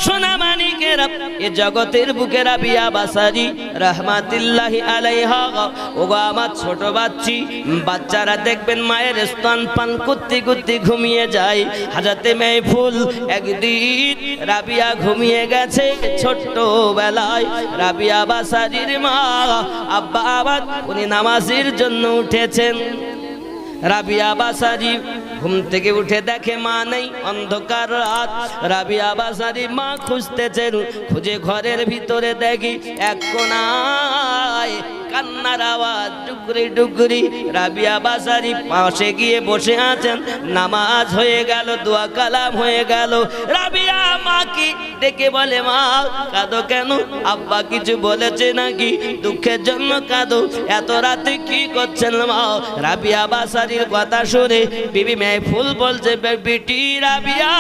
সোনা মানিকেরা, এ জগতের বুকে রাবিয়া বাসারি রাহমাতুল্লাহি আলাইহা। ওগো আমার ছোট বাচ্চারা দেখবেন মায়ের স্তন পান করতে করতে ঘুমিয়ে যায়। হযরতে মাহফুল একদিন রাবিয়া ঘুমিয়ে গেছে ছোট্ট বেলায়। রাবিয়া বাসারির মা আব্বা আবার উনি নামাজের জন্য উঠেছেন। রাবিয়া বাসারি ঘুম থেকে উঠে দেখে মা নেই, অন্ধকার রাত। রাবিয়া বাসারি মা খুঁজতেছেন, খুঁজে ঘরের ভিতরে দেখি এক কোণায় কান্নার আওয়াজ, ডুগরি ডুগরি। রাবিয়া বাসারি পাশে গিয়ে বসে আছেন। নামাজ হয়ে গেল, দোয়া কালাম হয়ে গেল। রাবিয়া মাকে ডেকে বলে, মা কাঁদো কেন? আব্বা কিছু বলেছে নাকি? দুঃখের জন্য কাঁদো? এত রাতে কি করছেন মা? রাবিয়া বাসারির কথা শুনে বিবি মাহফুল বলছে, বেটি রাবিয়া,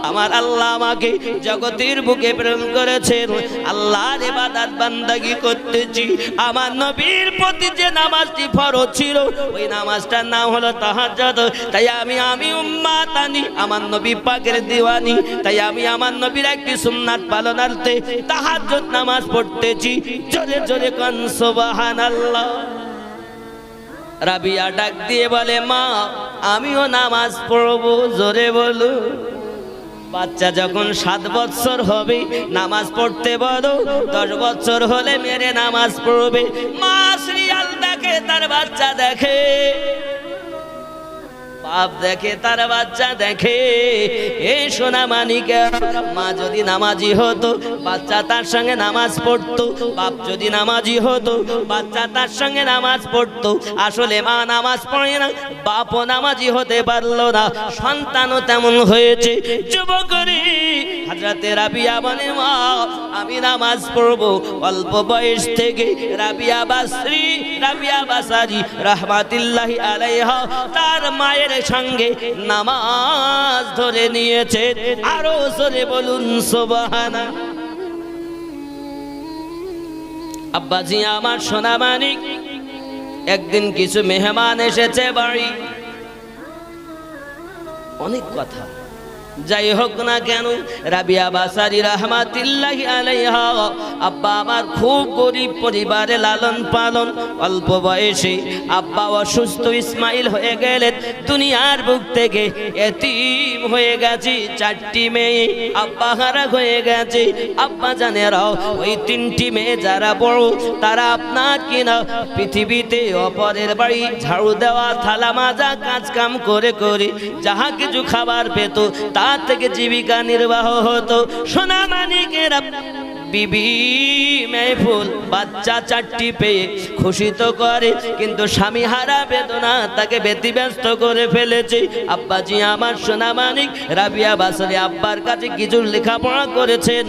আমার আল্লাহ আমাকে জগতের বুকে প্রেরণ করেছেন। আল্লাহর ইবাদত বান্দাগি করতেছি। আমার নবীর প্রতি যে নামাজটি ফরজ ছিল, ওই নামাজটার নাম হলো তাহাজ্জুদ। তাই আমি উম্মাতানি, আমার নবী পাকের দিওয়ানি। তাই আমি আমার নবীর একটি সুন্নাত পালনার্থে তাহাজ্জুদ নামাজ পড়তেছি। জোরে জোরে কোন সুবহানাল্লাহ। রাবিয়া ডাক দিয়ে বলে, মা আমিও নামাজ পড়বো। জোরে বলো। বাচ্চা যখন 7 বছর হবে নামাজ পড়তে বলো, 10 বছর হলে মেরে নামাজ পড়বে। মা সিরিয়াল দেখে, তার বাচ্চা দেখে, বাপ দেখে, তার বাচ্চা দেখে। এই সোনা মানিকা, মা যদি নামাজি হতো বাচ্চা তার সঙ্গে নামাজ পড়তো। বাপ যদি নামাজি হতো বাচ্চা তার সঙ্গে নামাজ পড়তো। আসলে মা নামাজ পড়ে না, বাপও নামাজি হতে পারলো না, সন্তানও তেমন হয়েছে। যুবকরি হযরতে রাবিয়া বলে, মা আমি নামাজ পড়বো। অল্প বয়স থেকে রাবিয়া বাসারি রাহমাতুল্লাহি আলাইহা তার মায়ের সঙ্গে নামাজ ধরে নিয়েছে। আরো জোরে বলুন সুবহানাল্লাহ। আব্বাজি আমার সোনা মানিক, একদিন কিছু মেহমান এসেছে বাড়ি। অনেক কথা, যাই হোক না কেন, রাবিয়া বাসারি রাহমাতুল্লাহি আলাইহা আব্বা আমার খুব গরিব পরিবারে লালন পালন। অল্প বয়সে আব্বা অসুস্থ, ইসমাইল হয়ে গেলেন। দুনিয়ার বুক থেকে এতিম হয়ে গেছে। 4টি মেয়ে আব্বা হারা হয়ে গেছে। আব্বা জানেরাও ওই 3টি মেয়ে যারা বড়, তারা আপনার কিনা পৃথিবীতে অপরের বাড়ি ঝাড়ু দেওয়া, থালা মাজা, কাজ কাম করে করে যাহা কিছু খাবার পেত তার থেকে জীবিকা নির্বাহ হতো। সোনা মানিকেরা, বিবি মাহফুল বাচ্চা 4টি পেয়ে খুশি তো করে, কিন্তু স্বামী হারা বেদনা তাকে ব্যতিব্যস্ত করে ফেলেছে। আব্বাজি আমার সোনা মানিক রাবিয়া বাসারি আব্বার কাছে কিছু লেখাপড়া করেছেন,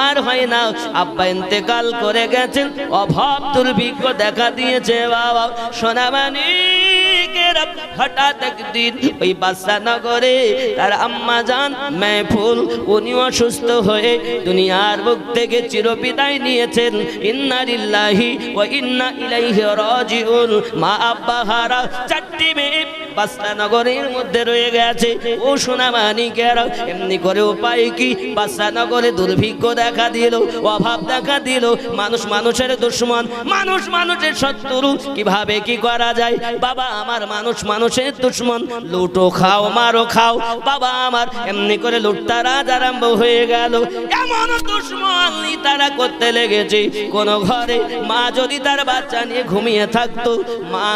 আর হয় না। আব্বা ইন্তেকাল করে গেছেন, অভাব দুর্ভিক্ষ দেখা দিয়েছে। বাবা সোনা মানিকেরা, হঠাৎ একদিন ওই বাদশাহনগরে তার আম্মা জান মাহফুল উনি অসুস্থ হয়ে দুনিয়ার বুক থেকে চিরবিদায় নিয়েছেন। ইন্না লিল্লাহি ওয়া ইন্না ইলাইহি রাজিউন। মা আব্বা হারা 4টি মেয়ে বাদশাহনগরের মধ্যে রয়ে গেছে। ও সোনা মানিকেরা, এমনি করে উপায় কি? বাদশাহনগরে দুর্ভিক্ষ দেখা দিল, অভাব দেখা দিল, মানুষ মানুষের দুশমন, মানুষ মানুষের শত্রু। কিভাবে কি করা যায়? বাবা আমার মানুষ মানুষের দুশমন, লুটো খাও মারো খাও। বাবা আমার এমনি করে লুটতারাজ আরম্ভ হয়ে গেল। এমন দুশমন তারা করতে লেগেছে। কোন ঘরে মা যদি তার বাচ্চা নিয়ে ঘুমিয়ে থাকতো, মা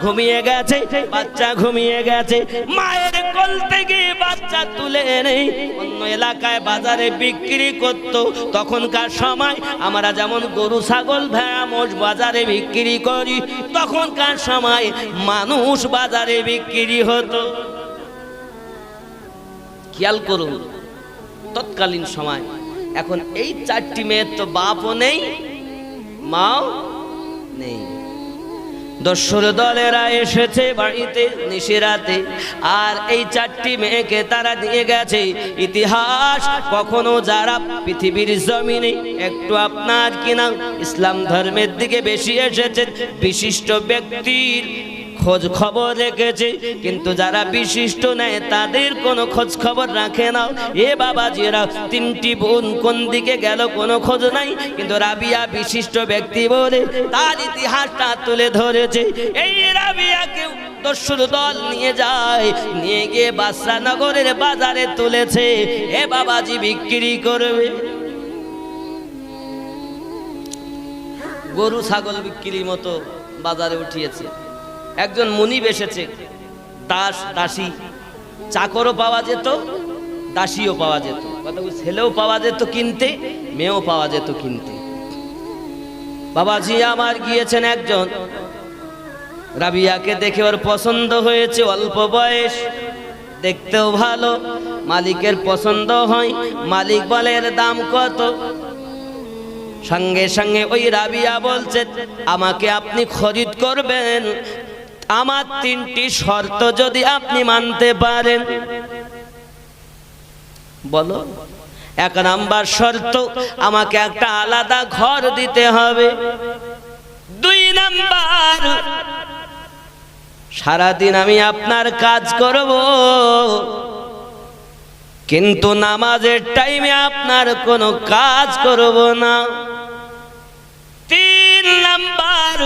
ঘুমিয়ে গেছে, বাচ্চা ঘুমিয়ে গেছে, মায়ের কোল থেকে বাচ্চা তুলে এনে অন্য এলাকায় বাজারে বিক্রি করত। তখনকার সময় আমরা যেমন গরু ছাগল ভেড়া মোষ বাজারে বিক্রি করি, তখনকার সময় মানুষ বাজারে বিক্রি হতো। খেয়াল করুন তৎকালীন সময়। এখন এই 4টি মেয়ের তো বাপও নেই, মাও নেই। দস্যুর দলেরা এসেছে বাড়িতে নিশিরাতে, আর এই 4টি মেয়েকে তারা নিয়ে গেছে। ইতিহাস কখনো যারা পৃথিবীর জমিনে একটু আপনার কিনা ইসলাম ধর্মের দিকে বেশি এসেছেন, বিশিষ্ট ব্যক্তির খোঁজ খবর রেখেছে, কিন্তু যারা বিশিষ্ট নেয় তাদের কোনো খোঁজ খবর রাখে না। এ বাবাজিরা, 3টি বোন কোন দিকে গেল কোনো খোঁজ নাই, কিন্তু রাবিয়া বিশিষ্ট ব্যক্তি বলে তার ইতিহাসটা তুলে ধরেছে। এই রাবিয়াকে দস্যুর দল নিয়ে যায়, নিয়ে গিয়ে বাদশা নগরের বাজারে তুলেছে। এ বাবাজি বিক্রি করবে, গরু ছাগল বিক্রির মতো বাজারে উঠিয়েছে। একজন মুনিব এসেছে, দাস দাসী চাকরও পাওয়া যেত, দাসীও পাওয়া যেত, ছেলেও পাওয়া যেত কিনতে, মেয়েও পাওয়া যেত কিনতে। বাবাজি আমার গিয়েছেন একজন, রাবিয়াকে দেখে ওর পছন্দ হয়েছে, অল্প বয়স, দেখতেও ভালো, মালিকের পছন্দ হয়। মালিক বলে এর দাম কত? সঙ্গে সঙ্গে ওই রাবিয়া বলছে আমাকে আপনি খরিদ করবেন, আমার 3টি শর্ত যদি আপনি মানতে পারেন। বলো। 1 নাম্বার শর্ত, আমাকে একটা আলাদা ঘর দিতে হবে। 2 নাম্বার, সারাদিন আমি আপনার কাজ করব, কিন্তু নামাজের টাইমে আপনার কোনো কাজ করব না। 3 নাম্বার,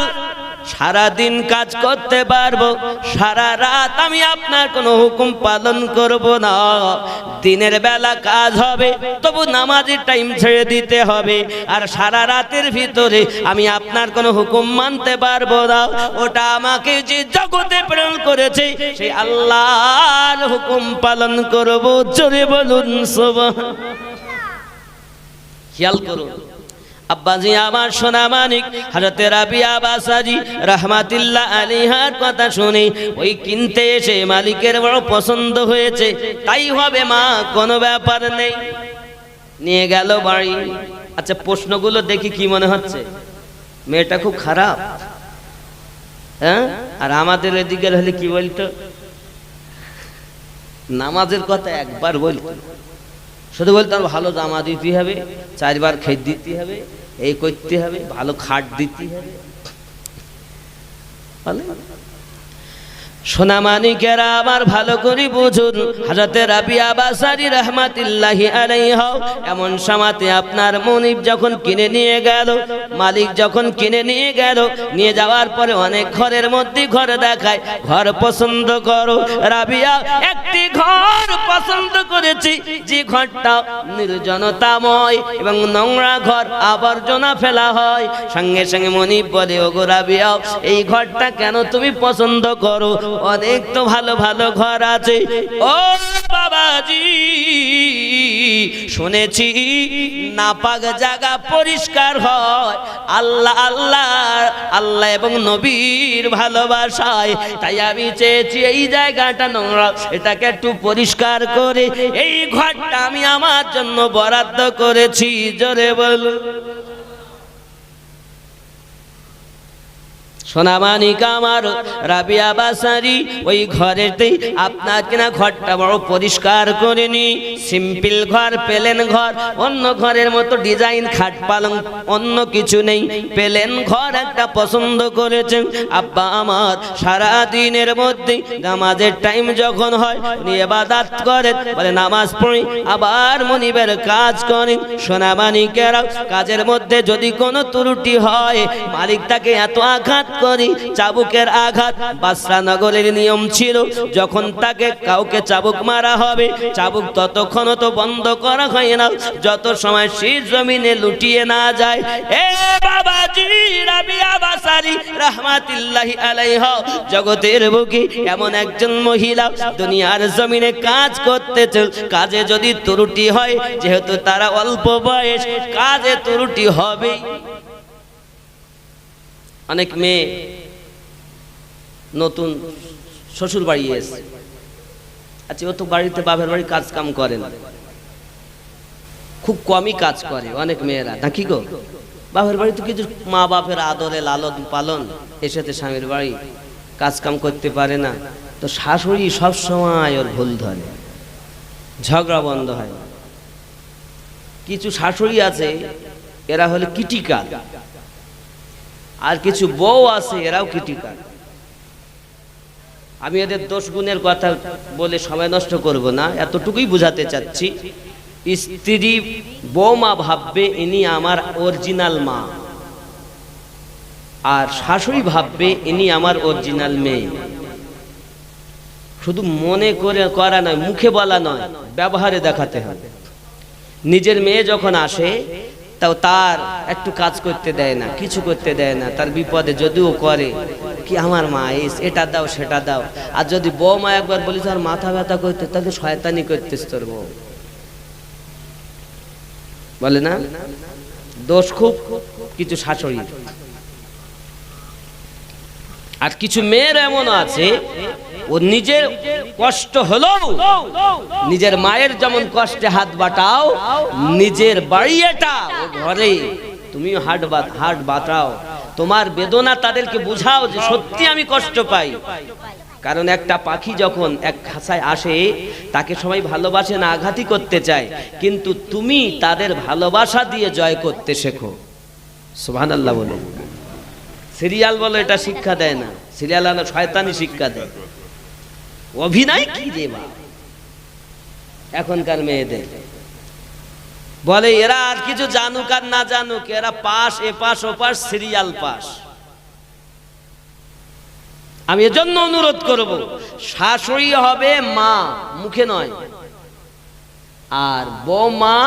সারাদিন কাজ করতে পারবো, সারা রাত আমি আপনার কোনো হুকুম পালন করব না। দিনের বেলা কাজ হবে, তবু নামাজের টাইম ছেড়ে দিতে হবে, আর সারা রাতের ভিতরে আমি আপনার কোনো হুকুম মানতে পারবো না। ওটা আমাকে যে জগতে প্রেরণ করেছে সেই আল্লাহর হুকুম পালন করব। জোরে বলুন সুবহান। খেয়াল করুন আব্বাজি আমার সোনা মানিক হযরত রাবিয়া বাসারি রাহমাতুল্লাহ আলাইহার কথা শুনে ওই কিনতে এসে মালিকের বড় পছন্দ হয়েছে, তাই হবে মা, কোনো ব্যাপার নেই, নিয়ে গেল বাড়ি। আচ্ছা, প্রশ্নগুলো দেখি কি মনে হচ্ছে? মেয়েটা খুব খারাপ, হ্যাঁ? আর আমাদের এদিকে হলে কি বলতো? নামাজের কথা একবার বলতো, শুধু বলতাম ভালো জামা দিতে হবে, 4 বার খেত দিতে হবে, এই করতে হবে, ভালো খাট দিতে হবে। সোনা মানিকেরা আমার ভালো করে বুঝুন, হযরত রাবিয়া বাসারি রাহমাতুল্লাহি আলাইহা এমন সময়তে আপনার মুনিব যখন কিনে নিয়ে গেল, মালিক যখন কিনে নিয়ে গেল, নিয়ে যাওয়ার পরে অনেক ঘরের মধ্যে ঘর দেখায়, ঘর পছন্দ করো। রাবিয়া একটি ঘর পছন্দ করেছে, যে ঘরটা নির্জনতাময় এবং নোংরা ঘর, আবর্জনা ফেলা হয়। সঙ্গে সঙ্গে মুনিব বলে, ওগো রাবিয়া, এই ঘরটা কেন তুমি পছন্দ করো? অনেক তো ভালো ভালো ঘর আছে। ও বাবাজি, শুনেছি নাপাক জায়গা পরিষ্কার হয় আল্লাহ আল্লাহ আল্লাহ এবং নবীর ভালোবাসায়, তাই আমি চেয়েছি এই জায়গাটা নোংরা, এটাকে একটু পরিষ্কার করে এই ঘরটা আমি আমার জন্য বরাদ্দ করেছি। জোরে বলুন। সোনামানিক আমার রাবিয়া বাসারি ওই ঘরেতেই আপনার কিনা ঘরটা বড় পরিষ্কার করে নি, সিম্পল ঘর, প্লেন ঘর, অন্য ঘরের মতো ডিজাইন খাট পালং অন্য কিছু নেই, প্লেন ঘর একটা পছন্দ করেছেন। আব্বা আমার সারা দিনের মধ্যে নামাজের টাইম যখন হয় উনি ইবাদত করেন, বলে নামাজ পড়ি, আবার মনিবের কাজ করেন। সোনামানিকেরা কাজের মধ্যে যদি কোনো ত্রুটি হয়, মালিক তাকে এত আঘাত করি, চাবুকের আঘাত। বাদশা নগরের নিয়ম ছিল, যখন তাকে কাউকে চাবুক মারা হবে, চাবুক ততক্ষণ তো বন্ধ করা হয় না যত সময় শীত জমিনে লুটিয়ে না যায়। এ বাবাজি রাবিয়া বাসারি রাহমাতুল্লাহি আলাইহা জগতের বুকে এমন একজন মহিলা দুনিয়ার জমিনে কাজ করতেছে, কাজে যদি ত্রুটি হয়, যেহেতু তারা অল্প বয়স, কাজে ত্রুটি হবে। অনেক মেয়ে নতুন শ্বশুর বাড়ি এসে, আচ্ছা ও তো বাড়িতে বাপের বাড়ি কাজ কাম করে না, খুব কমই কাজ করে অনেক মেয়েরা, নাকি গো? বাপের বাড়ি তো কিছু মা বাপের আদরে লালন পালন, এসেতে স্বামীর বাড়ি কাজ কাম করতে পারে না, তো শাশুড়ি সব সময় ওর ভুল ধরে, ঝগড়া বন্ধ হয় না। কিছু শাশুড়ি আছে এরা হলো কিটিকাল, আর কিছু বউ আছে এরাও কিটিকাল। আমি এদের দোষ গুণের কথা বলে সময় নষ্ট করব না, এতটুকুই বুঝাতে চাচ্ছি। স্ত্রী বৌমা ভাববে ইনি আমার অরিজিনাল মা, আর শাশুড়ি ভাববে ইনি আমার অরিজিনাল মেয়ে। শুধু মনে করে করা নয়, মুখে বলা নয়, ব্যবহারে দেখাতে হবে। নিজের মেয়ে যখন আসে তাও তার একটু কাজ করতে দেয় না, কিছু করতে দেয় না, তার বিপদে যদিও করে কি আমার মা এটা দাও সেটা দাও। আর যদি বৌমা একবার বলি তার মাথা ব্যথা করতে, তাহলে শয়তানি করতেছ তোর বউ, বলে না? দোষ খুব কিছু শাশুড়ি। আর কিছু মেয়ের এমন আছে, ও নিজের কষ্ট হলো নিজের মায়ের যেমন কষ্টে হাত বাটাও, নিজের বাড়ি এটা ও ঘরে তুমিও হাট বাটাও, তোমার বেদনা তাদেরকে বুঝাও যে সত্যি আমি কষ্ট পাই। কারণ একটা পাখি যখন এক খাঁচায় আসে তাকে সবাই ভালোবাসে না, আঘাতই করতে চায়, কিন্তু তুমি তাদের ভালোবাসা দিয়ে জয় করতে শেখো। সুবহানাল্লাহ বলো। সিরিয়াল বলো এটা শিক্ষা দেয় না, সিরিয়াল আলো শয়তানি শিক্ষা দেয়। অভিনয় কি রে বা এখনকার মেয়েদের, বলে এরা আর কিছু জানুক আর না জানুক, এরা পাস, এ পাস ও পাস, সিরিয়াল পাস। আমি এজন্য অনুরোধ করব, শাশুড়ি হবে মা, মুখে নয়, আর বৌমা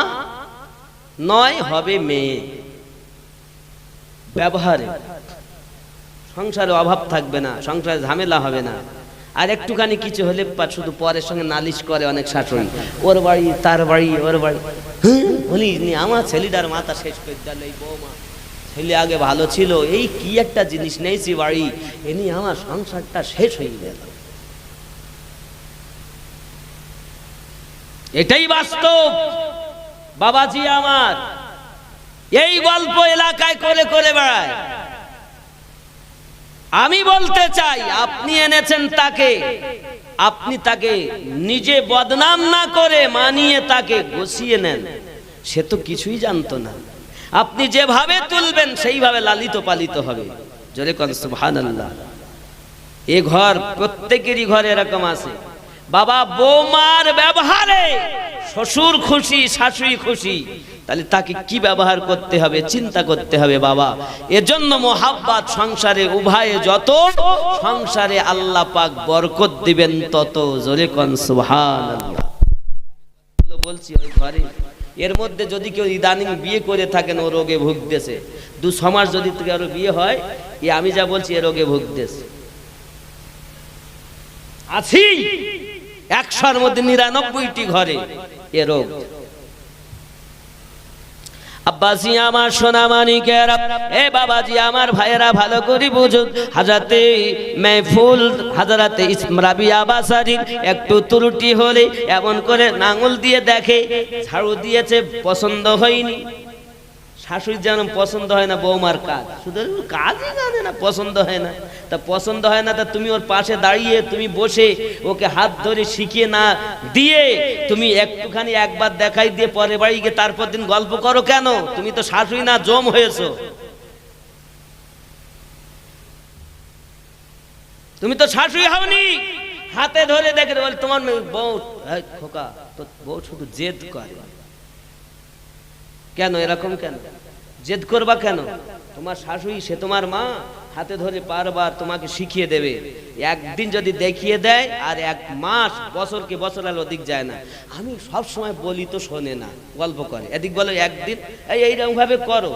নয় হবে মেয়ে, ব্যবহারে। সংসারে অভাব থাকবে না, সংসারে ঝামেলা হবে না। আর একটুখানি কিছু হলে শুধু পরের সঙ্গে নালিশ করে অনেক শাশুড়ি, ওর বাড়ি তার বাড়ি ওর বাড়ি। বলি আমার ছেলেটার মাথা শেষ করে দিল এই বৌমা, ছেলে আগে ভালো ছিল, এই কি একটা জিনিস নেইছি বাড়ি, এনি আমার সংসারটা শেষ হয়ে গেল। এটাই বাস্তব বাবাজি আমার। এই গল্প এলাকায় করে করে বেড়ায়। আমি বলতে চাই, আপনি এনেছেন তাকে, আপনি তাকে নিজে বদনাম না করে মানিয়ে তাকে গুছিয়ে নেন। সে তো কিছুই জানতো না, আপনি যেভাবে তুলবেন সেইভাবে লালিত পালিত হবে। জোরে কোন সুবহানাল্লাহ। এ ঘর প্রত্যেকেরই ঘরে এরকম আছে, বাবা বৌমার ব্যবহারে শ্বশুর খুশি, শাশুড়ি খুশি, তাহলে তাকে কি ব্যবহার করতে হবে চিন্তা করতে হবে বাবা। এজন্য মোহাব্বত সংসারে উভয়ে যত, সংসারে আল্লাহ পাক বরকত দিবেন তত। জোরে কোন সুবহানাল্লাহ। বলছি ওই ঘরে, এর মধ্যে যদি কেউ ইদানিং বিয়ে করে থাকেন ও রোগে ভুগতেছে, 2-6 মাস যদি কারো বিয়ে হয়, আমি যা বলছি এ রোগে ভুগতেছে আছি। 100-র মধ্যে 99টি ঘরে এ রোগ। আব্বাসি আমার সোনা মানিকেরা, এ বাবাজি আমার ভাইয়েরা, ভালো করে বুঝুন। হাজরাতে মেহফুল, হাজরাতে রাবিয়া বাসারির একটু ত্রুটি হলে এমন করে আঙুল দিয়ে দেখে, ঝাড়ু দিয়েছে পছন্দ হয়নি। শাশুড়ি যেন পছন্দ হয় না বৌমার কাজ, শুধু কাজই জানে না, পছন্দ হয় না। তা পছন্দ হয় না, তা তুমি ওর পাশে দাঁড়িয়ে তুমি বসে ওকে হাত ধরে শিখিয়ে না দিয়ে তুমি একটুখানি একবার দেখাই দিয়ে পরে বাড়ি গিয়ে তারপর দিন গল্প করো কেন? তুমি তো শাশুড়ি না, জম হয়েছো। তুমি তো শাশুড়ি হওনি। হাতে ধরে দেখে বল তোমার বউ, খোকা তো বউ শুধু জেদ করে কেন? এরকম কেন জেদ করবা কেন? তোমার শাশুড়ি, সে তোমার মা, হাতে ধরে বারবার তোমাকে শিখিয়ে দেবে। একদিন যদি দেখিয়ে দেয় আর 1 মাস, বছরকে বছর আর অধিক যায় না। আমি সব সময় বলি তো শোনে না, গল্প করে। এদিক বলো একদিন এইরকম ভাবে করো,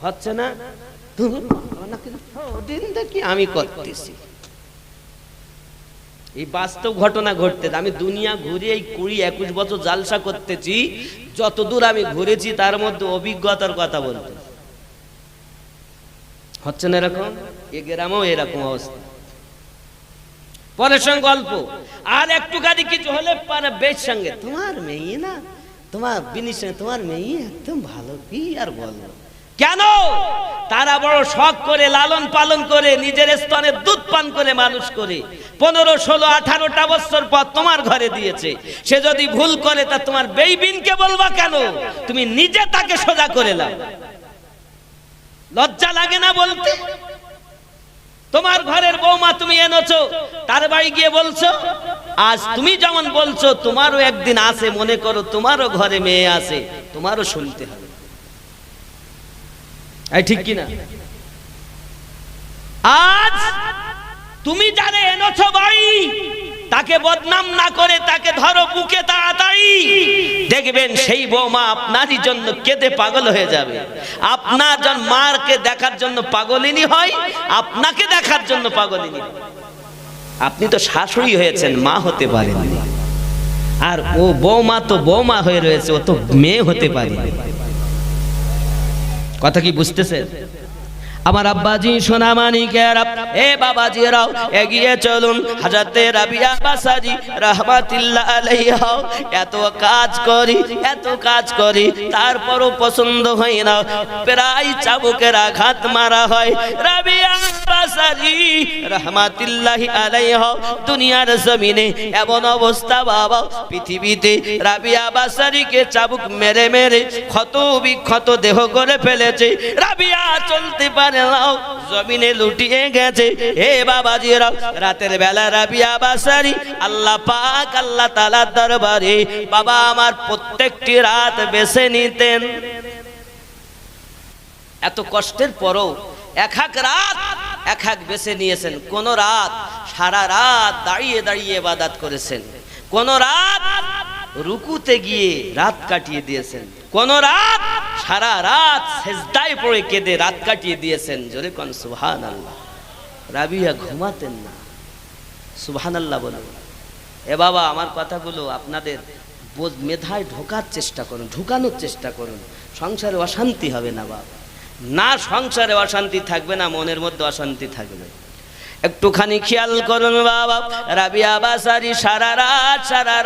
হচ্ছে না, দেখি আমি করতেছি। এই বাস্তব ঘটনা ঘটতে, আমি দুনিয়া ঘুরে এই 20-21 বছর জালসা করতেছি, যতদূর আমি ঘুরেছি তার মধ্যে অভিজ্ঞতার কথা বলতে হচ্ছে না এরকম। এ গ্রামেও এরকম অবস্থা। পরের সঙ্গে গল্প, আর একটু গাড়ি কিছু হলে পারে বেশ সঙ্গে, তোমার মেয়ে না, তোমার বিনির সঙ্গে তোমার মেয়ে একদম ভালো, কি আর বলবো। কেন? তারা বড় শখ করে লালন পালন করে নিজের স্তনের দুধ পান করে মানুষ করে 15, 16, 18টা বছর পর তোমার ঘরে দিয়েছে। সে যদি ভুল করে তা তোমার বেইবিনকে বলবা কেন? তুমি নিজে তাকে সোজা করে নাও। লজ্জা লাগে না বলতে? তোমার ঘরের বৌমা তুমি এনেছো, তার বাড়ি গিয়ে বলছো আজ তুমি যেমন বলছো তোমারও একদিন আছে, মনে করো তোমারও ঘরে মেয়ে আছে, তোমারও শুনতে হবে। এই ঠিক কিনা? আজ তুমি যারে এনেছো বাড়ি, তাকে বদনাম না করে তাকে ধরো বুকে তাড়াতাড়ি, দেখবেন সেই বৌমা আপনারই জন্য কেঁদে পাগল হয়ে যাবে। আপনার জন মারকে দেখার জন্য পাগলিনী হয়, আপনাকে দেখার জন্য পাগলিনী। আপনি তো শাশুড়ি হয়েছেন, মা হতে পারেন, আর ও বৌমা তো বৌমা হয়ে রয়েছে, ও তো মেয়ে হতে পারে। কথা কি বুঝতেছেন? আমার আব্বাজি সোনামানিকেরা, এ বাবাজিরাও এগিয়ে চলুন। হযরতে রাবিয়া বাসারি রাহমাতুল্লাহ আলাইহা এত কাজ করি তারপরও পছন্দ হয় না, প্রায় চাবুকের আঘাত মারা হয়। রাবিয়া বাসারি রাহমাতুল্লাহ আলাইহা দুনিয়ার জমিনে এমন অবস্থা বাবা, পৃথিবীতে রাবিয়া বাসারিকে চাবুক মেরে মেরে ক্ষত বিক্ষত দেহ করে ফেলেছে। রাবিয়া চলতে পারে নাও, জমিনে লুটিয়ে গেছে। হে বাবাজিরা, রাতের বেলা রাবিয়া বাসারি আল্লাহ পাক আল্লাহ তাআলার দরবারে বাবা আমার প্রত্যেকটি রাত বেছে নিতেন। এত কষ্টের পরও এক এক বেছে নিয়েছেন। কোন রাত সারা রাত দাঁড়িয়ে দাঁড়িয়ে ইবাদত করেছেন, কোন রাত রুকুতে গিয়ে রাত কাটিয়ে দিয়েছেন, কোন রাত সারা রাত সেজদায় পড়ে কেঁদে রাত কাটিয়ে দিয়েছেন। জোরে কোন সুবহানাল্লাহ। রাবিয়া ঘুমাতেন না, সুবহানাল্লাহ বলুন। এ বাবা আমার কথাগুলো আপনাদের মেধায় ঢোকার চেষ্টা করুন, ঢুকানোর চেষ্টা করুন। সংসারে অশান্তি হবে না বাবা, না সংসারে অশান্তি থাকবে না, মনের মধ্যে অশান্তি থাকবে। একটুখানি খেয়াল করুন বাবা, রাবিয়া বাসারি সারা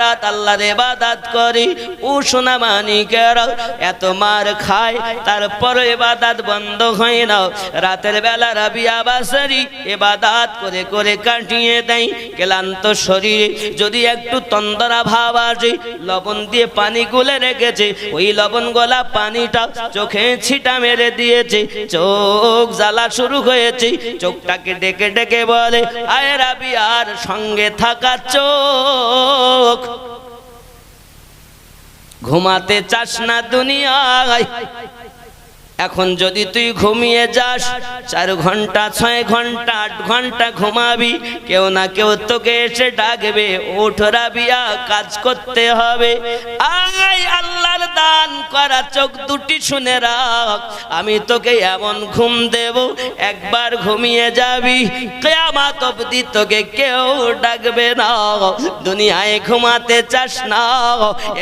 রাত আল্লাহর ইবাদত করি। ও সোনা মানিকেরা এত মার খায় তারপর ইবাদত বন্ধ হয় না। রাতের বেলা রাবিয়া বাসারি ইবাদত করে করে কাটিয়ে দেয় ক্লান্ত শরীরে। যদি একটু তন্দরা ভাব আসে, লবণ দিয়ে পানি গুলে রেখেছে, ওই লবণ গলা পানিটা চোখে ছিটা মেরে দিয়েছে, চোখ জ্বালা শুরু হয়েছে। চোখটাকে ডেকে ডেকে বলে, আয় রাবিয়ার সঙ্গে থাকা চোখ, ঘুমাতে চাস না দুনিয়ায়। এখন যদি তুই ঘুমিয়ে যাস 4 ঘন্টা 6 ঘন্টা 8 ঘন্টা ঘুমাবি, কেউ না কেউ তোকে এসে ডাকবে, ওঠ রাবিয়া কাজ করতে হবে। আয় আল্লাহর দান করা চোখ দুটি শুনে রাখ, আমি তোকে এমন ঘুম দেব, একবার ঘুমিয়ে যাবি কিয়ামত অবধি তোকে কেউ ডাকবে না। দুনিয়ায় ঘুমাতে চাস না,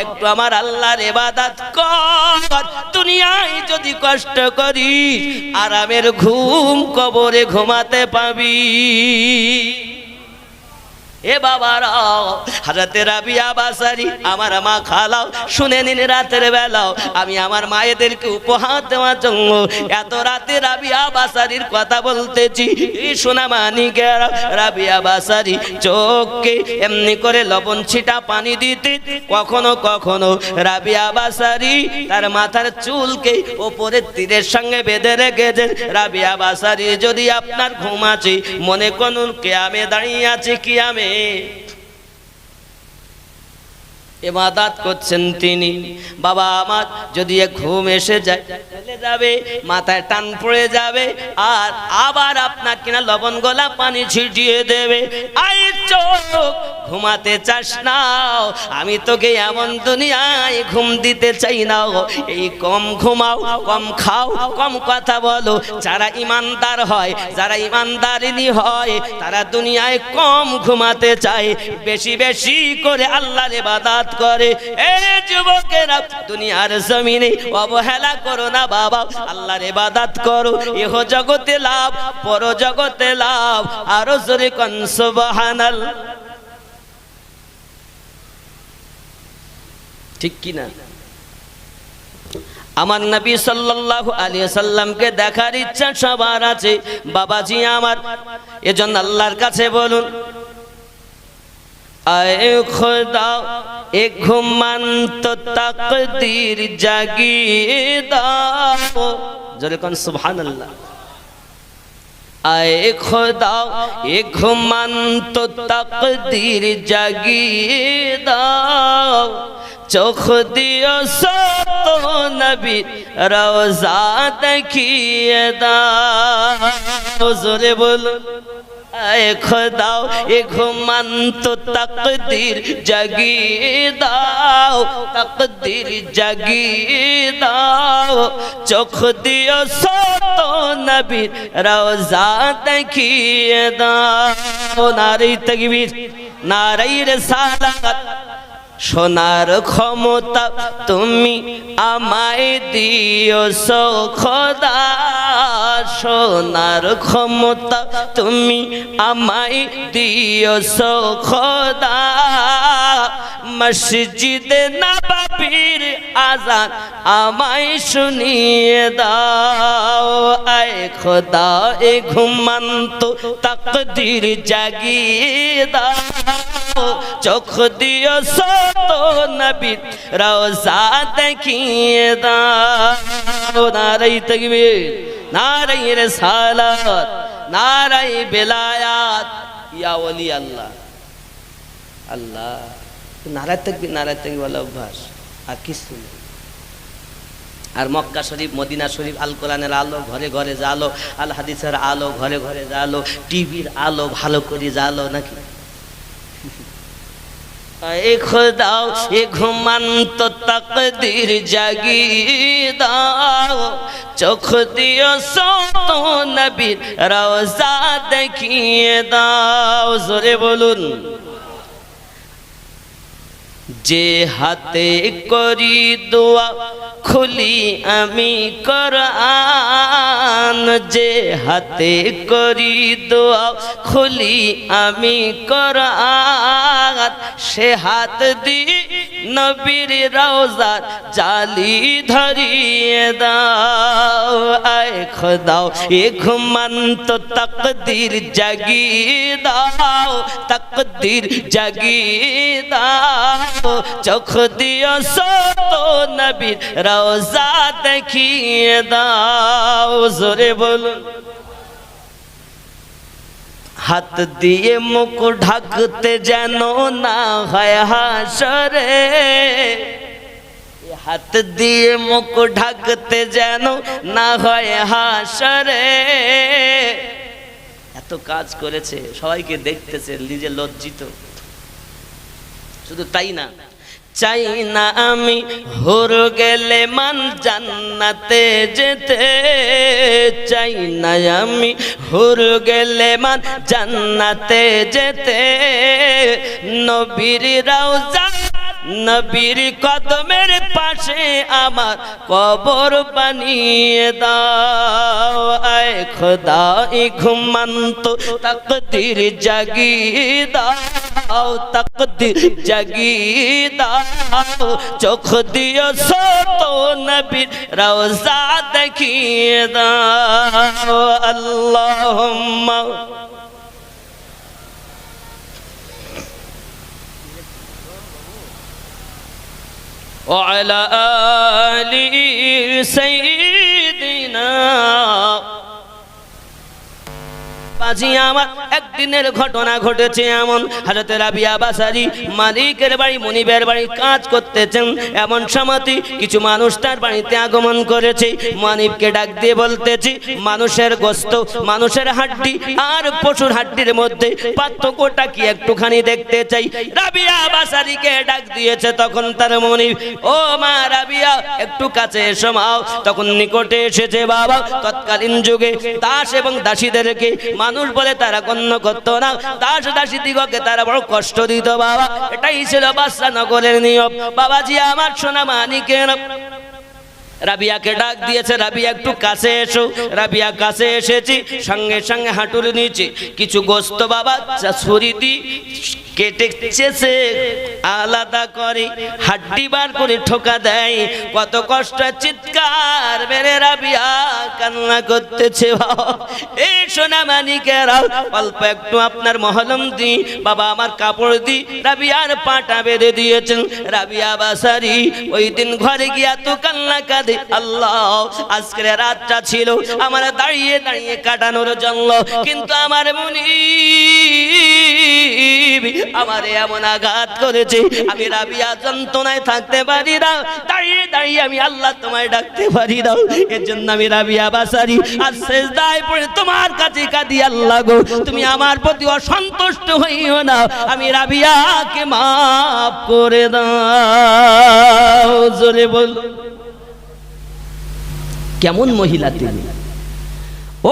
একটু আমার আল্লাহর ইবাদত কর। দুনিয়ায় যদি কষ্ট করিস, আরামের ঘুম কবরে ঘুমাতে পাবি। এ বাবারা, হযরতে রাবিয়া বাসারি আমার মা খালাও শুনে নিন, রাতের বেলাও আমি আমার মায়েদেরকে উপহার দেওয়ার জন্য এত রাতে রাবিয়া বাসারির কথা বলতেছি। এই সোনা মানিকেরা, রাবিয়া বাসারি চোখকে এমনি করে লবণ ছিটা পানি দিতে, কখনো কখনো রাবিয়া বাসারি তার মাথার চুলকে ওপরের তীরের সঙ্গে বেঁধে রেখেছেন। রাবিয়া বাসারি যদি আপনার ঘুম আছে, মনে করুন কিয়ামে দাঁড়িয়ে আছে, কিয়ামে ইবাদত করছেন তিনি। বাবা আমার যদি ঘুম এসে যায়, চলে যাবে, মাথায় টান পড়ে যাবে, আর আবার আপনার কিনা লবণ গলা পানি ছিটিয়ে দেবে। আই চোখ ঘুমাতে চাস না, আমি তোকে এমন দুনিয়ায় ঘুম দিতে চাই না। এই কম ঘুমাও, কম খাও, কম কথা বলো। যারা ইমানদার হয়, যারা ইমানদারিনী হয়, তারা দুনিয়ায় কম ঘুমাতে চায়, বেশি বেশি করে আল্লাহর ইবাদত করে। এ যুবকেরা, দুনিয়ার জমিনে অবহেলা করো না বাবা, আল্লাহর ইবাদত করো। ইহ জগতে লাভ, পর জগতে লাভ। আরো জোরে কোন সুবহানাল্লাহ। ঠিক কি না? আমার নবী সাল্লাল্লাহু আলাইহি সাল্লামকে দেখার ইচ্ছা সবার আছে বাবাজি আমার, এজন্য আল্লাহর কাছে বলুন, আয়ে খোদা এক ঘুমান তো তাকদীর জাগিয়ে দাও। জোরে কোন সুবহানাল্লাহ। आए खुदा ये घुमंत तकदीर जगिए दाओ चोख दियो सो तो नबी रोजा देखिए दाओ जोरे बोलो आए खुदा ये घुमंत तकदीर जगिए दाओ तकदीर जगिए दाओ चोख दियो सो तो नबी रोजा देखिए दाओ नारे तकबीर नारे रिसालत সোনার ক্ষমতা তুমি আমায় দিও সো খোদা সোনার ক্ষমতা তুমি আমায় দিও সো খোদা মসজিদে নববীর আযান আমায় শুনিয়ে দাও আয় খোদা এ ঘুমন্ত তাকদীর জাগিয়ে দাও চোখ দিও সো तो नबी रोजा देखिए दाओ नारे तकबीर नारे रिसालत नारे विलायत या वली अल्लाह अल्लाह नारे तकबीर वाला अभ्यास আর কিছু নেই আর মক্কা শরীফ মদিনা শরীফ আল কোরআনের আলো ঘরে ঘরে জালো আল হাদিসের আলো ঘরে ঘরে জালো টিভির আলো ভালো করে জালো নাকি ऐ खुदा ये घुमंत तकदीर जगिए दाओ चोख दियो सो तो नबी रोजा देखिए दाओ जोरे बोलुन जे हाथे करी दुआ खुली आमी कुरआन जे हाथे करी दुआ खुली आमी कुरआन से हाथ दी नबीर रोजा जाली धरिए दाओ आए खुदा ये घुमंत तकदीर जगिए दाओ तकदीर जगिए दाओ चोख दियो सो तो नबी रोजा देखिए दाओ जोरे बोलो हाथ दिए मुख ढकते जानो ना है हाशरे हाथ दिए मुख ढकते जानो ना है हाशरे এত কাজ করেছে সবাইকে দেখতেছে নিজে লজ্জিত শুধু তাই না চাই না আমি হুর গেলে মান জান্নাতে যেতে চাই না আমি হুর গেলে মান জান্নাতে যেতে নবীর রওজা নবীর কদমের পাশে আমার কবর বানিয়ে দাও আয় খোদা এই ঘুমন্ত তাকদীর জাগিয়ে দাও তাকদীর জাগিয়ে দাও চোখ দিও সো তো নবীর রওজা দেখিয়ে দাও আল্লাহুম্মা وعلى آل سيدنا বাজি আমার একদিনের ঘটনা ঘটেছে এমন হযরত রাবিয়া বাসারী মালিকের বাড়ি মনিবের বাড়ি কাজ করতেছেন এমন সময় কিছু মানুষ তার বাড়িতে আগমন করেছে মনিবকে ডাক দিয়ে বলতেছি মানুষের গোশত মানুষের হাড্ডি আর পশুর হাড্ডির মধ্যে পার্থক্যটা কি একটুখানি দেখতে চাই রাবিয়া বাসারীকে ডাক দিয়েছে তখন তার মনিব ও মা রাবিয়া একটু কাছে এসো মা তখন নিকটে এসেছে বাবা তৎকালীন যুগে দাস এবং দাসীদেরকে মানুষ বলে তারা গণ্য করত না দাস দাসী দিগকে তারা বড় কষ্ট দিত বাবা এটাই ছিল বাদশা নগরের নিয়ম বাবাজি আমার সোনা মানিকের রাবিয়াকে ডাক দিয়েছে রাবিয়া একটু কাছে এসো রাবিয়া কাছে এসেছি সঙ্গে সঙ্গে হাঁটুর নিচে কিছু গোশত বাবা ছুরি দি কেটে চেষে আলাদা করে হাড্ডি বার করে ঠোকা দেয়। কত কষ্ট, চিৎকার মেরে রাবিয়া কান্না করতেছে। এই সোনা মানিকেরা, অল্প একটু আপনার মহলম দি, বাবা আমার কাপড় দি রাবিয়ার পাটা বেঁধে দিয়েছেন। রাবিয়া বাসারি ওই দিন ঘরে গিয়া তো কান্না কাঁদে, আল্লাহ আজকের রাতটা ছিল আমার দাঁড়িয়ে দাঁড়িয়ে কাটানোর জন্য, কিন্তু আমার মুনিব আমার এমন আঘাত করেছে, আমি রাবিয়া যন্ত্রণায় থাকতে পারি না, দাঁড়িয়ে দাঁড়িয়ে আমি আল্লাহ তোমায় ডাকতে পারি না। এর জন্য আমি রাবিয়া বাসারি আর সেজদায় পড়ে তোমার কাছে কাঁদি, আল্লাহ গো তুমি আমার প্রতি অসন্তুষ্ট হইও না, আমি রাবিয়াকে মাফ করে দাও। জোরে বল, কেমন মহিলা তিনি।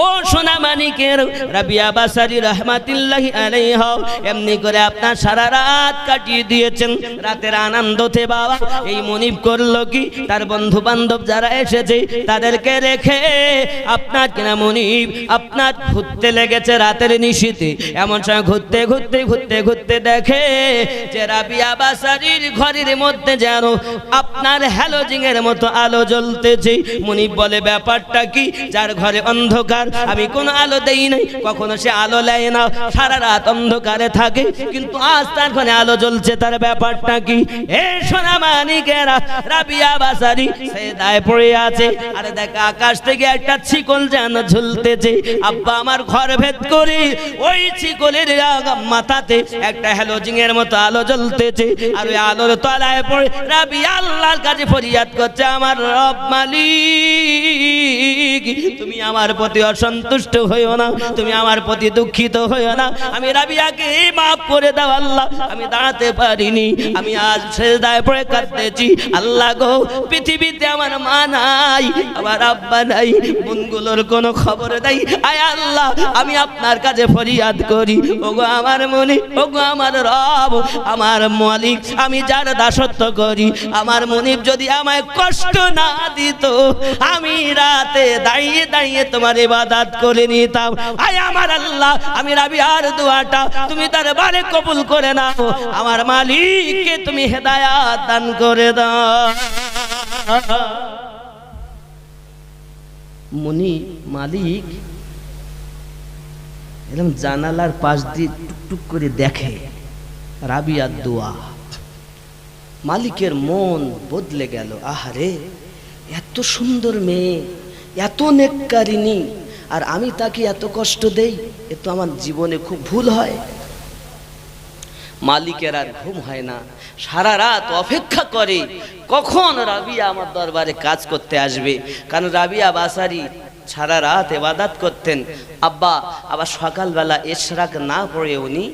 ও সোনা মানিকের রাবিয়া বাসারি রহমাতুল্লাহি আলাইহা এমনি করে আপনার সারা রাত কাটিয়ে দিয়েছেন। রাতের আনন্দতে বাবা এই মনিব করলো কি, তার বন্ধু বান্ধব যারা এসেছে তাদেরকে রেখে আপনার কিনা মনিব আপনার ঘুরতে লেগেছে রাতের নিশীথে। এমন সময় ঘুরতে ঘুরতে ঘুরতে ঘুরতে দেখে যে রাবিয়া বাসারির ঘরের মধ্যে যেন আপনার হ্যালোজিংয়ের মতো আলো জ্বলতেছে। মনিব বলে ব্যাপারটা কি, যার ঘরে অন্ধকার আমি কোনো আলো দেই নাই, কখনো সে আলো নেয় না, সারা রাত অন্ধকারে থাকে, কিন্তু আজ তার ঘরে আলো জ্বলছে, তার ব্যাপারটা কি? এ সোনা মানিকেরা, রাবিয়া বাসারি সেজদায় পড়ে আছে, আরে দেখ আকাশ থেকে একটা শিকল যেন ঝুলতেছে। আব্বা আমার ঘর ভেদ করে ওই শিকলের মাথাতে একটা হ্যালোজিং এর মতো আলো জ্বলতেছে, আর ওই আলোর তলায় পড়ে রাবিয়া আল্লাহর কাছে ফরিয়াদ করছে, আমার রব মালিক তুমি আমার প্রতি অসন্তুষ্ট হইও না, তুমি আমার প্রতি দুঃখিত হইও না, আমি রাবিয়াকে মাফ করে দাও আল্লাহ, আমি দাঁড়াতে পারিনি, আমি আজ সেজদায় পড়ে কাঁদতেছি। আল্লাহ গো পৃথিবীতে আমার মা নাই, আমার আব্বা নাই, বোনগুলোর কোনো খবর নাই, আয় আল্লাহ আমি আপনার কাছে ফরিয়াদ করি, ওগো আমার মনে, ওগো আমার রব, আমার মালিক, আমি যার দাসত্ব করি, আমার মনিব যদি আমায় কষ্ট না দিত, আমি রাতে দাঁড়িয়ে দাঁড়িয়ে তোমার ইবাদত করে নিতাম। আয় আমার আল্লাহ, আমি রাবিয়ার দোয়াটা তুমি দরবারে কবুল করে নাও, আমার মালিককে তুমি হেদায়াত দান করে দাও। মুনি মালিক এরকম জানালার পাশ দিয়ে টুকটুক করে দেখে রাবিয়ার দোয়া। মালিকের মন বদলে গেল, আহারে এত সুন্দর মেয়ে, এত নেককারিনী, আর আমি তাকে এত কষ্ট দেই, এ তো আমার জীবনে খুব ভুল হয়। মালিকের আর ঘুম হয় না, সারা রাত অপেক্ষা করে কখন রাবিয়া আমার দরবারে কাজ করতে আসবে, কারণ রাবিয়া বাসারি সারা রাত ইবাদত করতেন। আব্বা আবার সকালবেলা ইশরাক না পড়ে উনি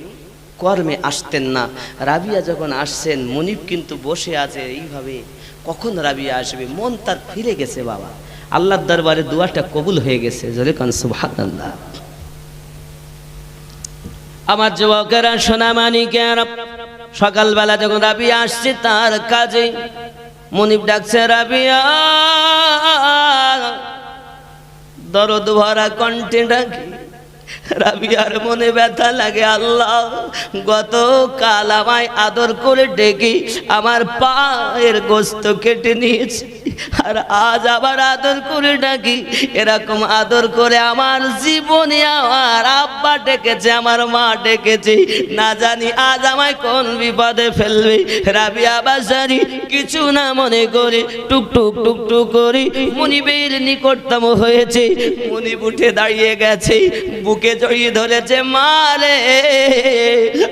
কর্মে আসতেন না। রাবিয়া যখন আসছেন, মুনিব কিন্তু বসে আছে এইভাবে, কখন রাবিয়া আসবে, মন তার ফিরে গেছে। বাবা আল্লাহর দরবারে দোয়াটা কবুল হয়ে গেছে, জোরে কান সুবহানাল্লাহ। আমার যুবকেরা, সোনা মানিকেরা, সকালবেলা যখন রাবিয়া আসছে তার কাজে, মুনিব ডাকছে রাবিয়া, দরদ ভরা কণ্ঠে ডাকে। রাবিয়ার মনে ব্যথা লাগে, আল্লাহ গত কাল আমায় আদর করে ডেকে আমার পায়ের গোস্ত কেটে নিয়েছে, আর আজ আবার আদর করে ডাকি, এরকম আদর করে আমার জীবনে আমার আব্বা ডেকেছে, আমার মা ডেকেছে, না জানি আজ আমায় কোন বিপদে ফেলবে। রাবিয়া বাসারি কিছু না মনে করে টুকটুক টুকটুক করে মুনিবের নিকটতম হয়েছে। মুনিব উঠে দাঁড়িয়ে গেছে, বুকে জড়িয়ে ধরেছে, মারে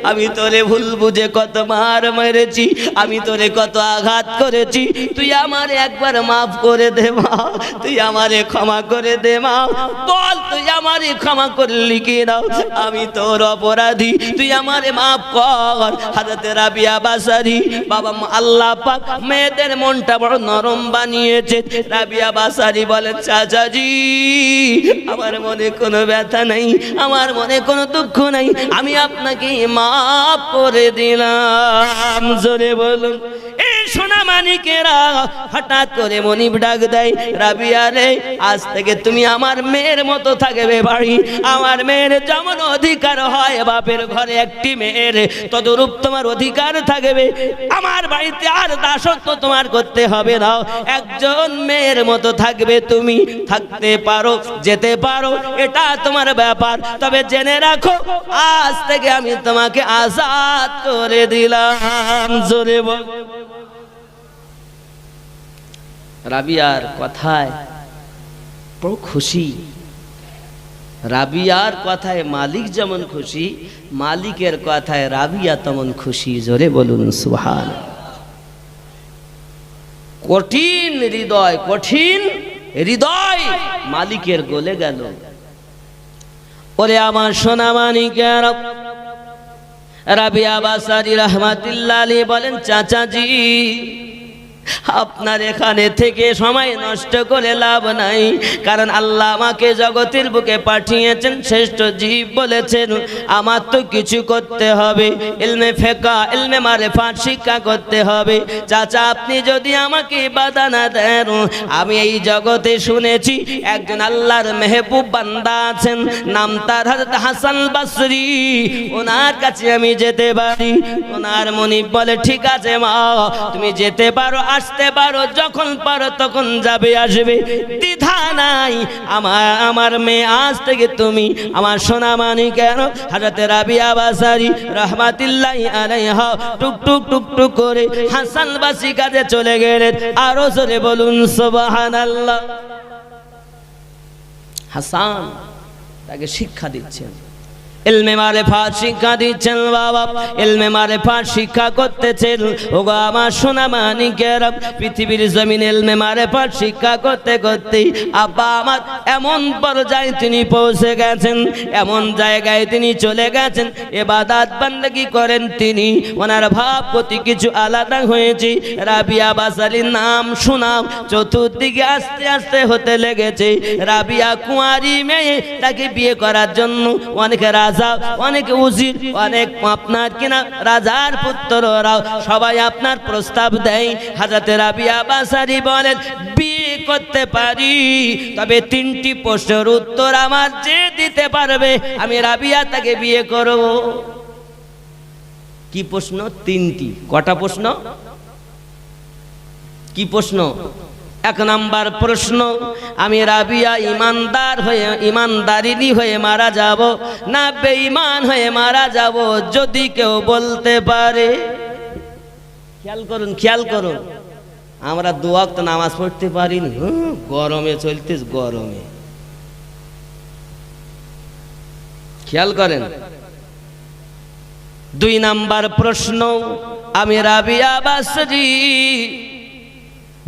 আমি তোরে ভুল বুঝে কত মার মেরেছি, আমি তোরে কত আঘাত করেছি, তুই আমার একবার মাফ করে দে মা, তুই আমারে ক্ষমা করে দে মা, বল তুই আমারে ক্ষমা করলি কি না, আমি তোর অপরাধী, তুই আমারে মাফ কর। হযরত রাবিয়া বাসারি, বাবা আল্লাহ পাক মেয়েদের মনটা বড় নরম বানিয়েছে। রাবিয়া বাসারি বলেন, চাচাজি আমার মনে কোনো ব্যথা নাই, আমার মনে কোনো দুঃখ নাই, আমি আপনাকে মাফ করে দিলাম। জোরে বলুন, এই সোনা মানিকেরা, হঠাৎ করে মনিব ডাক দেয়, রাবিয়া রে, আজ থেকে তুমি আমার মেয়ের মতো থাকবে বাড়ি। আমার মেয়ের যেমন অধিকার হয় বাপের ঘরে একটি মেয়ের, তদরূপ তোমার অধিকার থাকবে আমার বাড়িতে। আর দাসত্ব তোমার করতে হবে না, একজন মেয়ের মতো থাকবে তুমি। থাকতে পারো, যেতে পারো, এটা তোমার ব্যাপার। তবে জেনে রাখো, আজ থেকে আমি তোমাকে আজাদ করে দিলাম। জোরে বল। রাবিয়ার কথায় বড় খুশি। রাবিয়ার কথায় মালিক যেমন খুশি, মালিকের কথায় রাবিয়া তেমন খুশি। জোরে বলুন সুবহান। কঠিন হৃদয়, কঠিন হৃদয় মালিকের গলে গেল। ওরে আমার সোনা মানিকের, রাবিয়া বাসারি রহমাতুল্লাহ আলাইহি বলেন, চাচাজি আপনার এখানে থেকে সময় নষ্ট করে লাভ নাই, কারণ আল্লাহ আমাকে জগতের বুকে পাঠিয়েছেন, শ্রেষ্ঠ জীব বলেছেন আমার তো কিছু করতে হবে, ইলমে ফিকহ, ইলমে মারিফাত শিক্ষা করতে হবে। চাচা আপনি যদি আমাকে বাধা না দেন, আমি এই জগতে শুনেছি একজন আল্লাহর মেহবুব বান্দা আছেন, নাম তার হযরত হাসান বসরি, ওনার কাছে আমি যেতে পারি। ওনার মনিব বলে, ঠিক আছে মা, তুমি যেতে পারো, আসতে পারো, যখন পারো তখন যাবে আসবে, দ্বিধা নাই। আমার মেয়ে, আজ থেকে তুমি আমার সোনা মানিকের হযরত রাবিয়া বাসারি রহমাতুল্লাহি আলাইহা টুকটুক টুকটুক করে হাসান বাসরি কাছে চলে গেলেন। আরো জোরে বলুন সুবহানাল্লাহ। হাসান তাকে শিক্ষা দিচ্ছেন, ইলমে মারিফাত শিক্ষা দিচ্ছেন। বাবা ইলমে মারিফাত শিক্ষা করতেছেন। ওগো আমার সোনা মানিকেরা, পৃথিবীর জমিনে ইলমে মারিফাত শিক্ষা করতে করতে আব্বা আমার এমন পর্যায়ে তিনি পৌঁছে গেছেন, এমন জায়গায় তিনি চলে গেছেন, ইবাদত বান্দেগি করেন তিনি, ওনার ভাব প্রতি কিছু আলাদা হয়েছে। রাবিয়া বাসারির নাম সুনাম চতুর্দিকে আস্তে আস্তে হতে লেগেছে। রাবিয়া কুঁয়ারি মেয়ে, তাকে বিয়ে করার জন্য অনেকে অনেক উজির, অনেক আপনার কিনা রাজার পুত্ররাও সবাই আপনার প্রস্তাব দেয়। হযরত রাবিয়া বাসারি বলেন, বিয়ে করতে পারি, তবে 3টি প্রশ্নের উত্তর আমার যে দিতে পারবে আমি রাবিয়া তাকে বিয়ে করব। কি প্রশ্ন? 3টি। কটা প্রশ্ন? কি প্রশ্ন? 1 নাম্বার প্রশ্ন, আমি রাবিয়া ইমানদার হয়ে, ইমানদারিনী হয়ে মারা যাব না বেঈমান হয়ে মারা যাব, যদি কেউ বলতে পারে। খেয়াল করুন, খেয়াল করুন, আমরা 2 ওয়াক্ত নামাজ পড়তে পারিনি, গরমে চলতে, গরমে। খেয়াল করেন। 2 নাম্বার প্রশ্ন, আমি রাবিয়া বাসরি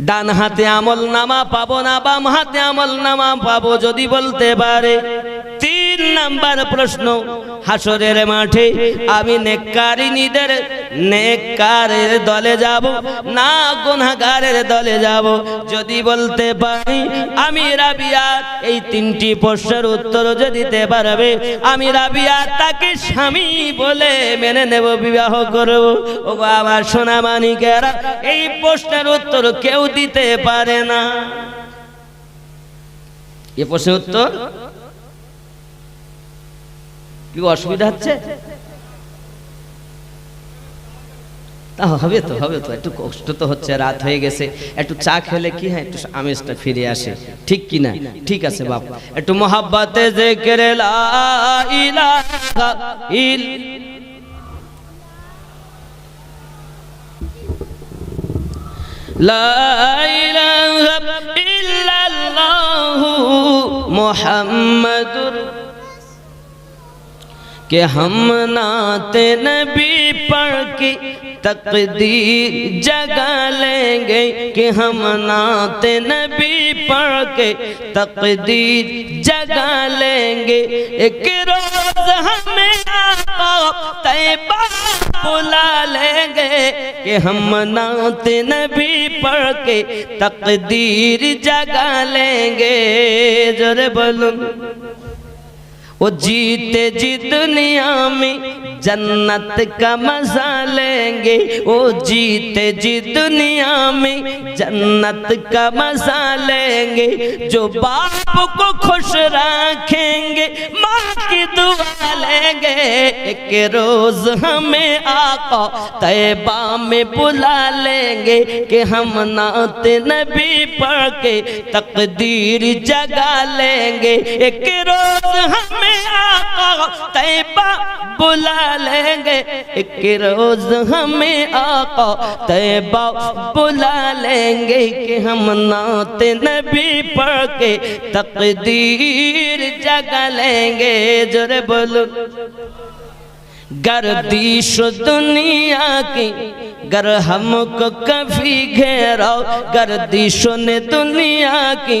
ডান হাতে আমল নামা পাবো না বাম হাতে আমল নামা পাবো, যদি বলতে পারে। 3 নাম্বার প্রশ্ন, হাসরের মাঠে আমি নেককারিনীদের নেককারের দলে যাব না গুনাহগারের দলে যাব, যদি বলতে পারি। আমি রাবিয়া এই 3টি প্রশ্নের উত্তর যদি দিতে পারবে, আমি রাবিয়া তাকে স্বামী বলে মেনে নেব, বিবাহ করব। ও আমার সোনা মানিকেরা, এই প্রশ্নের উত্তর কেউ দিতে পারে না। এই প্রশ্নের উত্তর কি অসুবিধা হচ্ছে? তা হবে তো, হবে তো, একটু কষ্ট তো হচ্ছে, রাত হয়ে গেছে, একটু চা খেলে কি হয়, একটু আমেজটা ফিরে আসে, ঠিক কি না? ঠিক আছে বাপ, একটু মোহাব্বতে জিকিরে লা ইলাহা ইল্লাল্লাহু মুহাম্মাদুর, कि हम नाते नबी पढ़ के तकदीर जगा लेंगे, कि हम नाते नबी पढ़ के तकदीर जगा लेंगे। एक रोज हमें आका तैयबा बुला लेंगे, कि हम नाते नबी पढ़ के तकदीर जगा लेंगे। जोरे बोलूं, वो जीते जी दुनिया में जन्नत का मजा लेंगे ओ जीते जी दुनिया में जन्नत का मजा लेंगे जो बाप को खुश रखेंगे माँ की दुआ लेंगे एक रोज हमें आका तैबा में बुला लेंगे कि हम नात नबी पढ़ के तकदीर जगा लेंगे एक रोज हमें आका तैबा बुला लेंगे एक रोज हमें आका तैबा बुला लेंगे कि हम नात नबी पढ़ के तकदीर जगा लेंगे जोरे बोलो गर्दिश दुनिया की गर हमको कभी घेराओ गर्दिशों ने दुनिया की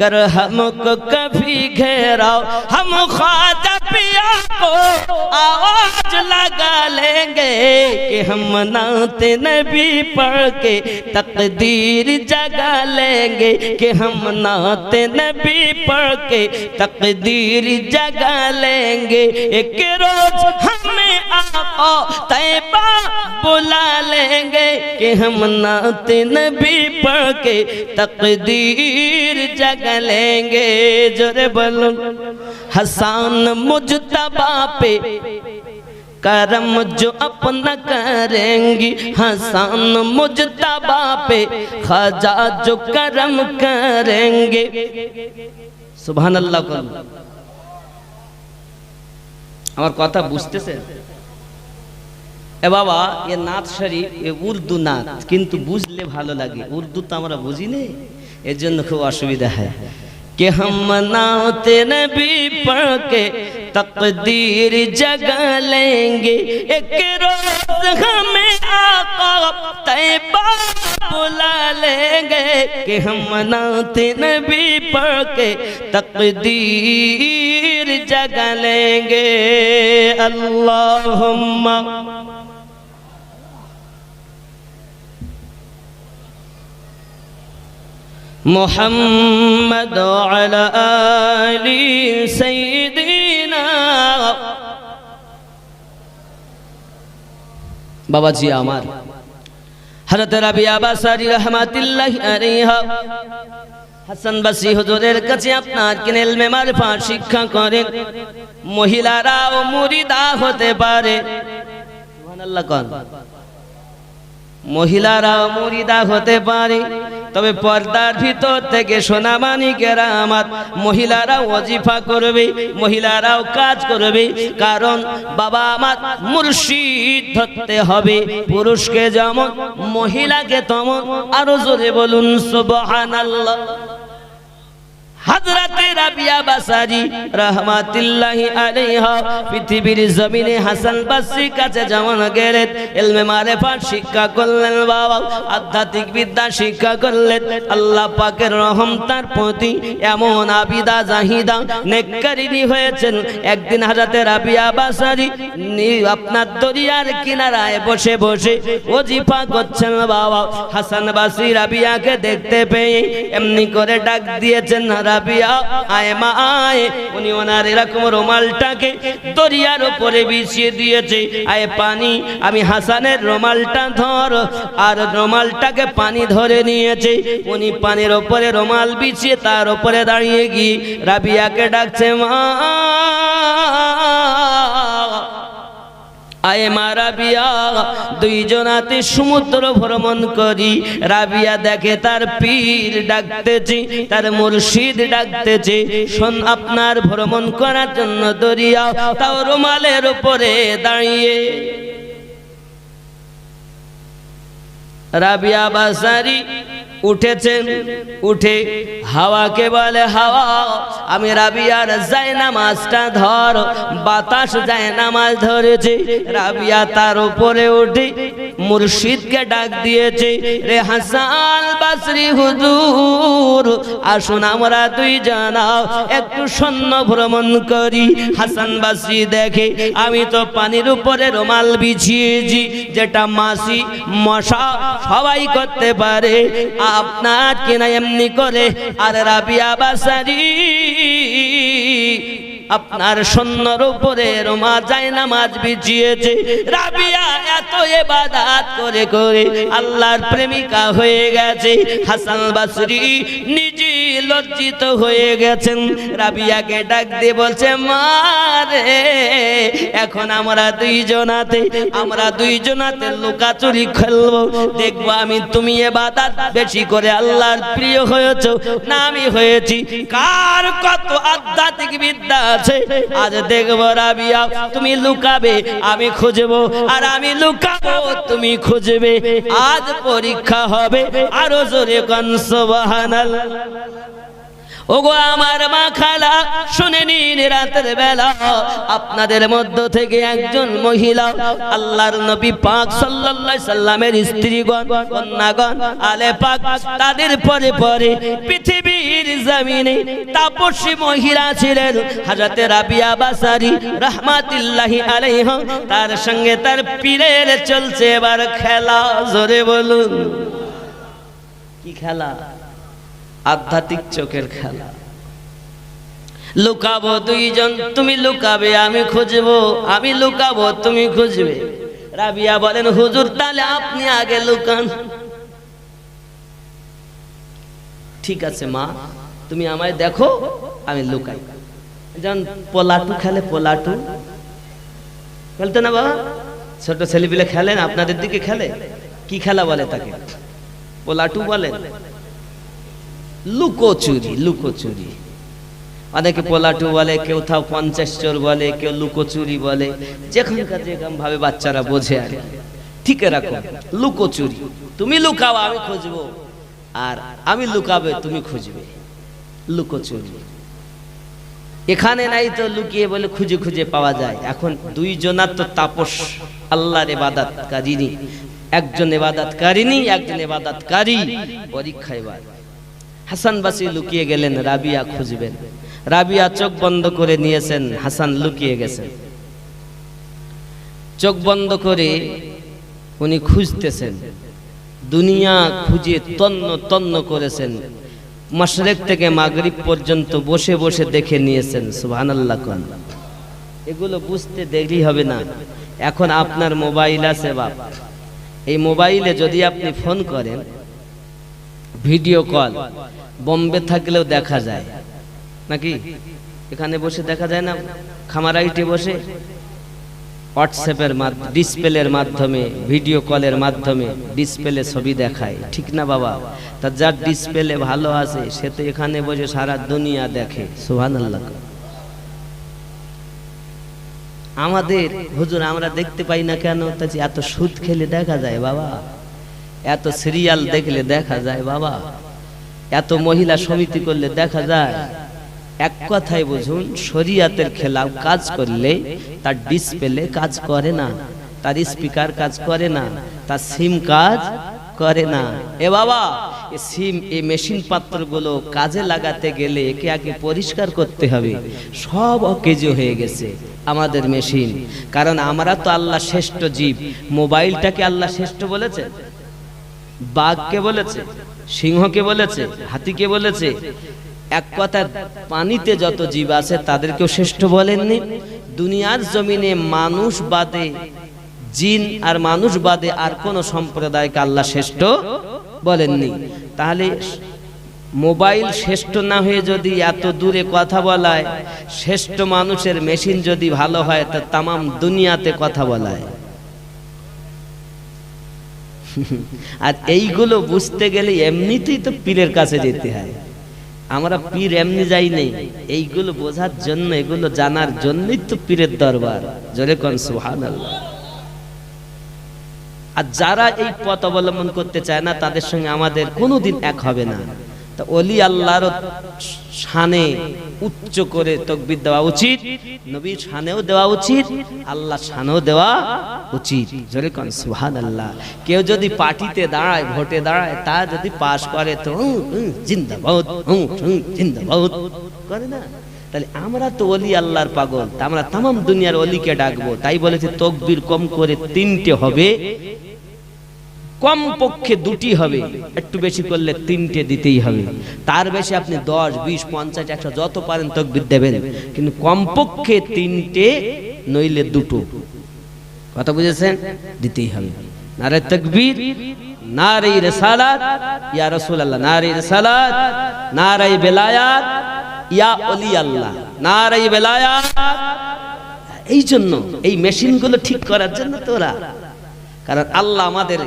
गर हमको कभी घेराओ हम ख्वाजा पिया को आवाज लगा लेंगे कि हम नाते नबी पढ़ के तकदीर जगा लेंगे कि हम नाते नबी पढ़ के तकदीर जगा लेंगे एक रोज हमें आका तैबा बुला लेंगे कि हम नात नबी पढ़ के तकदीर जगा लेंगे जोरे बोलो हसन मुजतबा पे करम जो अपना करेंगी हसन मुजतबा पे ख्वाजा जो करम करेंगे सुभान अल्लाह আমার কথা বুঝতেছে এ বাবা এ নাত শরীফ এ উর্দু নাত কিন্তু বুঝলে ভালো লাগে উর্দু তো আমরা বুঝি না এজন্য খুব অসুবিধা হয় कि हम नात नबी पढ़ के तकदीर जगा लेंगे एक रोज हमें आका तैबा बुला लेंगे कि हम नात नबी पढ़ के तकदीर जगा लेंगे अल्लाहुम्मा मुहम्मद अला आली सय्यिदीना बाबा जी आमार हजरत रबिया बासारी रहमाতুল্লাহি আলাইহা হাসান বসরি হুজুরের কাছে আপনার কিনে ইলমে মারিফাত শিক্ষা করেন মহিলারাও মুরিদা হতে পারে সুবহানাল্লাহ কোন মহিলারাও মুরিদা হতে পারে তবে পর্দার ভিতর থেকে সোনা মানিকেরা আমার মহিলারাও ওয়াজিফা করবে মহিলারাও কাজ করবে কারণ বাবা আমার মুর্শিদ ধরতে হবে পুরুষকে যেমন মহিলাকে তেমন আরো জোরে বলুন সুবহানাল্লাহ हजरत रबिया बासारी रहमाতুল্লাহি আলাইহা পৃথিবীর জমিনে হাসান বসরি কাছে যেমন গেলেন ইলমে মারিফাত শিক্ষা করলেন বাবা আধ্যাত্মিক বিদ্যা শিক্ষা করলেন আল্লাহ পাকের রহম তার প্রতি এমন আবিদা জাহিদা নেককারিনী হয়েছেন একদিন হযরত রাবিয়া বাসারি আপনার দরিয়ার কিনারায় বসে বসে ওজিফা করছেন বাবা হাসান বসরি রাবিয়াকে দেখতে পেয়ে এমনি করে ডাক দিয়েছেন রাবিয়া আয় মা আয় উনি ওনার এরকম রুমালটাকে দরিয়ার উপরে বিছিয়ে দিয়েছে আয় পানি আমি হাসানের রুমালটা ধর আর রুমালটাকে পানি ধরে নিয়েছে উনি পানির উপরে রুমাল বিছিয়ে তার উপরে দাঁড়িয়ে গিয়ে রাবিয়াকে ডাকছে মা আয়ে মা রাবিয়া দুইজনাতে সমুদ্র ভ্রমণ করি রাবিয়া দেখে তার পীর ডাকতেছে তার মুর্শিদ ডাকতেছে শোন আপনার ভ্রমণ করার জন্য দরিয়া তাও রুমালের উপরে দাঁড়িয়ে রাবিয়া বাসারি উঠেছেন উঠে হাওয়াকে বলে হাওয়া আমি রাবিয়ার জায়নামাজটা ধর বাতাস জায়নামাজ ধরেছে রাবিয়া তার উপরে উঠে মুর্শিদকে ডাক দিয়েছে রে হাসান বসরি হুজুর আসুন আমরা দুইজনা একটু সৈন্য ভ্রমণ করি হাসান বসরি দেখে আমি তো পানির উপরে রুমাল বিছিয়েছি যেটা মাছি মশা সবাই করতে পারে আপনার কিনা এমনি করে আর রাবিয়া বাসারি আপনার সন্ন্যর উপরে রোমা যায় নামাজ বিছিয়েছে। রাবিয়া এত ইবাদত করে করে আল্লাহর প্রেমিকা হয়ে গেছে। হাসান বসরি নিজে লজ্জিত হয়ে গেছেন। রাবিয়াকে ডাক দিয়ে বলছে, মা রে, এখন আমরা দুইজনাতে লুকাচুরি খেলবো, দেখবো আমি তুমি ইবাদত বেশি করে আল্লাহর প্রিয় হয়েছো না আমি হয়েছি, কার কত আধ্যাত্মিক বিদ্যা আছে। আজ দেখবো রাবিয়া তুমি লুকাবে আমি খুঁজবো, আর আমি লুকাবো তুমি খুঁজবে। আজ পরীক্ষা হবে, আরো জোরে কোন সুবহানাল্লাহ। ওগো আমার মা খালা, শুনে নিন, রাতের বেলা আপনাদের মধ্য থেকে একজন মহিলা আল্লাহর নবী পাক সাল্লাল্লাহু আলাইহি সাল্লামের স্ত্রীগণ, কন্যাগণ, আলে পাক, তাদের পরে পরে পৃথিবীর জমিনে তাপসী মহিলা ছিলেন হযরত রাবিয়া বাসারী রাহমাতুল্লাহি আলাইহা। তার সঙ্গে তার পীরের চলছে এবার খেলা। জোরে বলুন, কি খেলা? আধ্যাত্মিক চোখের খেলা। লুকাবো দুইজন, তুমি লুকাবে আমি খুঁজবো, আমি লুকাবো তুমি খুঁজবে। রাবিয়া বলেন, হুজুর তাহলে আপনি আগে লুকান। ঠিক আছে মা, তুমি আমায় দেখো, আমি লুকাই। যেমন পোলাটু খেলে, পোলাটু খেলতে না বাবা, ছোট ছেলেপিলে খেলেন, আপনাদের দিকে খেলে, কি খেলা বলে তাকে? পোলাটু বলেন। লুকোচুরি, লুকোচুরি। অনেকে পোলাটু বলে, কেউ থাও 50 চোর বলে, কেউ লুকোচুরি বলে, যেখানকার যেরকম ভাবে বাচ্চারা বোঝে আর ঠিক এরকম লুকোচুরি। তুমি লুকাও আমি খুঁজবো, আর আমি লুকাবে তুমি খুঁজবে, লুকোচুরি। এখানে নাই তো লুকিয়ে বলে খুঁজে খুঁজে পাওয়া যায়। এখন দুইজনার তো তাপস, আল্লাহর ইবাদতকারিনী, একজন ইবাদতকারিনী একজন ইবাদতকারী। পরীক্ষা এবার। হাসান বসরি লুকিয়ে গেলেন, রাবিয়া খুঁজবেন। রাবিয়া চোখ বন্ধ করে নিয়েছেন, হাসান লুকিয়ে গেছেন। চোখ বন্ধ করে উনি খুঁজতেছেন, দুনিয়া খুঁজে তন্ন তন্ন করেছেন, মাশরিক থেকে মাগরিব পর্যন্ত বসে বসে দেখে নিয়েছেন। সুবহানাল্লাহ। কোন এগুলো বুঝতে দেরি হবে না। এখন আপনার মোবাইল আছে বাপ, এই মোবাইলে যদি আপনি ফোন করেন, ভিডিও কল, বোম্বে থাকলেও দেখা যায় নাকি? এখানে বসে দেখা যায় না? খামারাইটে বসে হোয়াটসঅ্যাপের মাধ্যমে, ডিসপ্লের মাধ্যমে, ভিডিও কলের মাধ্যমে ডিসপ্লে ছবি দেখায়, ঠিক না বাবা? তা যার ডিসপ্লে ভালো আছে সে তো এখানে বসে সারা দুনিয়া দেখে। সুবহানাল্লাহ। আমাদের হুজুর আমরা দেখতে পাই না কেন? এত সুদ খেলে দেখা যায় বাবা, এত সিরিয়াল দেখলে দেখা যায় বাবা, এত মহিলা সমিতি করলে দেখা যায়। এক কথায় বুঝুন, শরীয়তের খেলাফ কাজ করলে তার ডিসপ্লে কাজ করে না, তার স্পিকার কাজ করে না, তার সিম কাজ করে না। এ বাবা, এই সিম, এই মেশিন পাত্রগুলো কাজে লাগাতে গেলে একে আগে পরিষ্কার করতে হবে। সব অকেজো হয়ে গেছে আমাদের মেশিন। কারণ আমরা তো আল্লাহ শ্রেষ্ঠ জীব। মোবাইলটাকে আল্লাহ শ্রেষ্ঠ বলেছে? বাঘকে বলেছে? সিংহকে বলেছে? হাতিকে বলেছে? এক কথা, পানিতে যত জীব আছে তাদেরকেও শ্রেষ্ঠ বলেননি। দুনিয়ার জমিনে মানুষ বাদে, জিন আর মানুষ বাদে আর কোন সম্প্রদায়কে আল্লাহ শ্রেষ্ঠ বলেননি। তাহলে মোবাইল শ্রেষ্ঠ না হয়ে যদি এত দূরে কথা বলায়, শ্রেষ্ঠ মানুষের মেশিন যদি ভালো হয়, তা তামাম দুনিয়াতে কথা বলায়। আর এইগুলো বুঝতে গেলে এমনিতেই তো পীরের কাছে যেতে হয়। আমরা পীর এমনি যাই নেই, এইগুলো বোঝার জন্য, এগুলো জানার জন্যই তো পীরের দরবার। জোরে কোন সুবহানাল্লাহ। আর যারা এই পথ অবলম্বন করতে চায় না, তাদের সঙ্গে আমাদের কোনোদিন এক হবে না। তা ওলি আল্লাহর শানে উচ্চ করে তাকবীর দেওয়া উচিত, নবীর শানেও দেওয়া উচিত, আল্লাহর শানেও দেওয়া উচিত। জোরে কোন সুবহানাল্লাহ। কেউ যদি পার্টিতে দাঁড়ায়, ভোটে দাঁড়ায়, তা যদি পাস করে তো জিন্দাবাদ জিন্দাবাদ করে না, তাহলে আমরা তো ওলি আল্লাহর পাগল, তা আমরা তামাম দুনিয়ার ওলিকে ডাকবো। তাই বলেছে তাকবীর কম করে 3টে হবে, কম পক্ষে দুটি হবে, একটু বেশি করলে তিনটে দিতেই হবে। তার বেশি আপনি 10, 20, 50, 100 যত পারেন তাকবীর দেবেন, কিন্তু কম পক্ষে তিনটে নইলে দুটো। কথা বুঝেছেন? দিতেই হবে। নারে তাকবীর, নারে রিসালাত, ইয়া রাসূলুল্লাহ, নারে রিসালাত, নারে বেলায়াত, ইয়া ওলি আল্লাহ, নারে বেলায়াত। এই জন্য এই মেশিনগুলো ঠিক করার জন্য তোরা, কারণ আল্লাহ আমাদের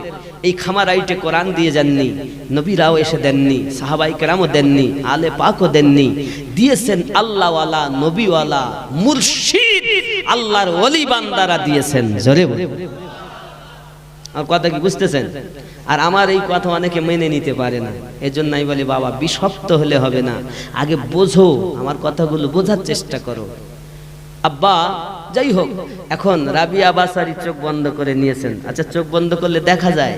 এই খামারাইটে কোরআন দিয়ে যাননি, নবীরাও এসে দেননি, সাহাবাই কেরামও দেননি, আলে পাকও দেননি, দিয়েছেন আল্লাহওয়ালা, নবীওয়ালা, মুর্শিদ, আল্লাহর ওলি বান্দারা দিয়েছেন। জোরে বলে আর কথা কি বুঝতেছেন? আর আমার এই কথা অনেকে মেনে নিতে পারে না, এজন্য আমি বলি বাবা বিশক্ত হলে হবে না, আগে বোঝো, আমার কথাগুলো বোঝার চেষ্টা করো। আব্বা যাই হোক, এখন রাবিয়া বাসারি চোখ বন্ধ করে নিয়েছেন। আচ্ছা, চোখ বন্ধ করলে দেখা যায়?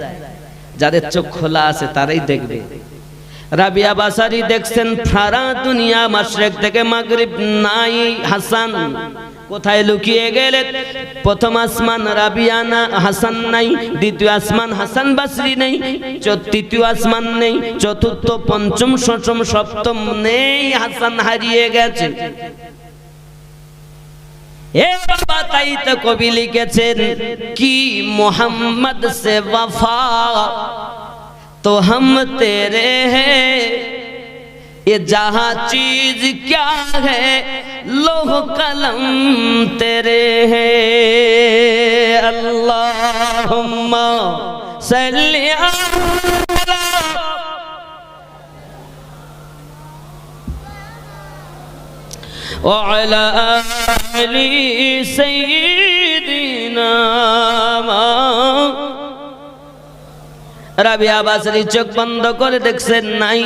যাদের চোখ খোলা আছে তারাই দেখবে। রাবিয়া বাসারি দেখছেন সারা দুনিয়া মাশরিক থেকে মাগরিব নাই। হাসান কোথায় লুকিয়ে গেলেন? প্রথম আসমান রাবিয়া না, হাসান নাই। দ্বিতীয় আসমান হাসান বাসরি নেই। তৃতীয় আসমান নেই। চতুর্থ, পঞ্চম, ষষ্ঠ, সপ্তম নেই, হাসান হারিয়ে গেছে। এ বাবা, তাই তো কবি লিখেছেন কি মোহাম্মদ সে वफा तो हम तेरे हैं, ये जहां चीज क्या है लोह कलम तेरे हैं। अल्लाहुम्मा सल्ली अला وعلى آل سيدنا। রাবিয়া বাসরি চোখ বন্ধ করে দেখছেন নাই।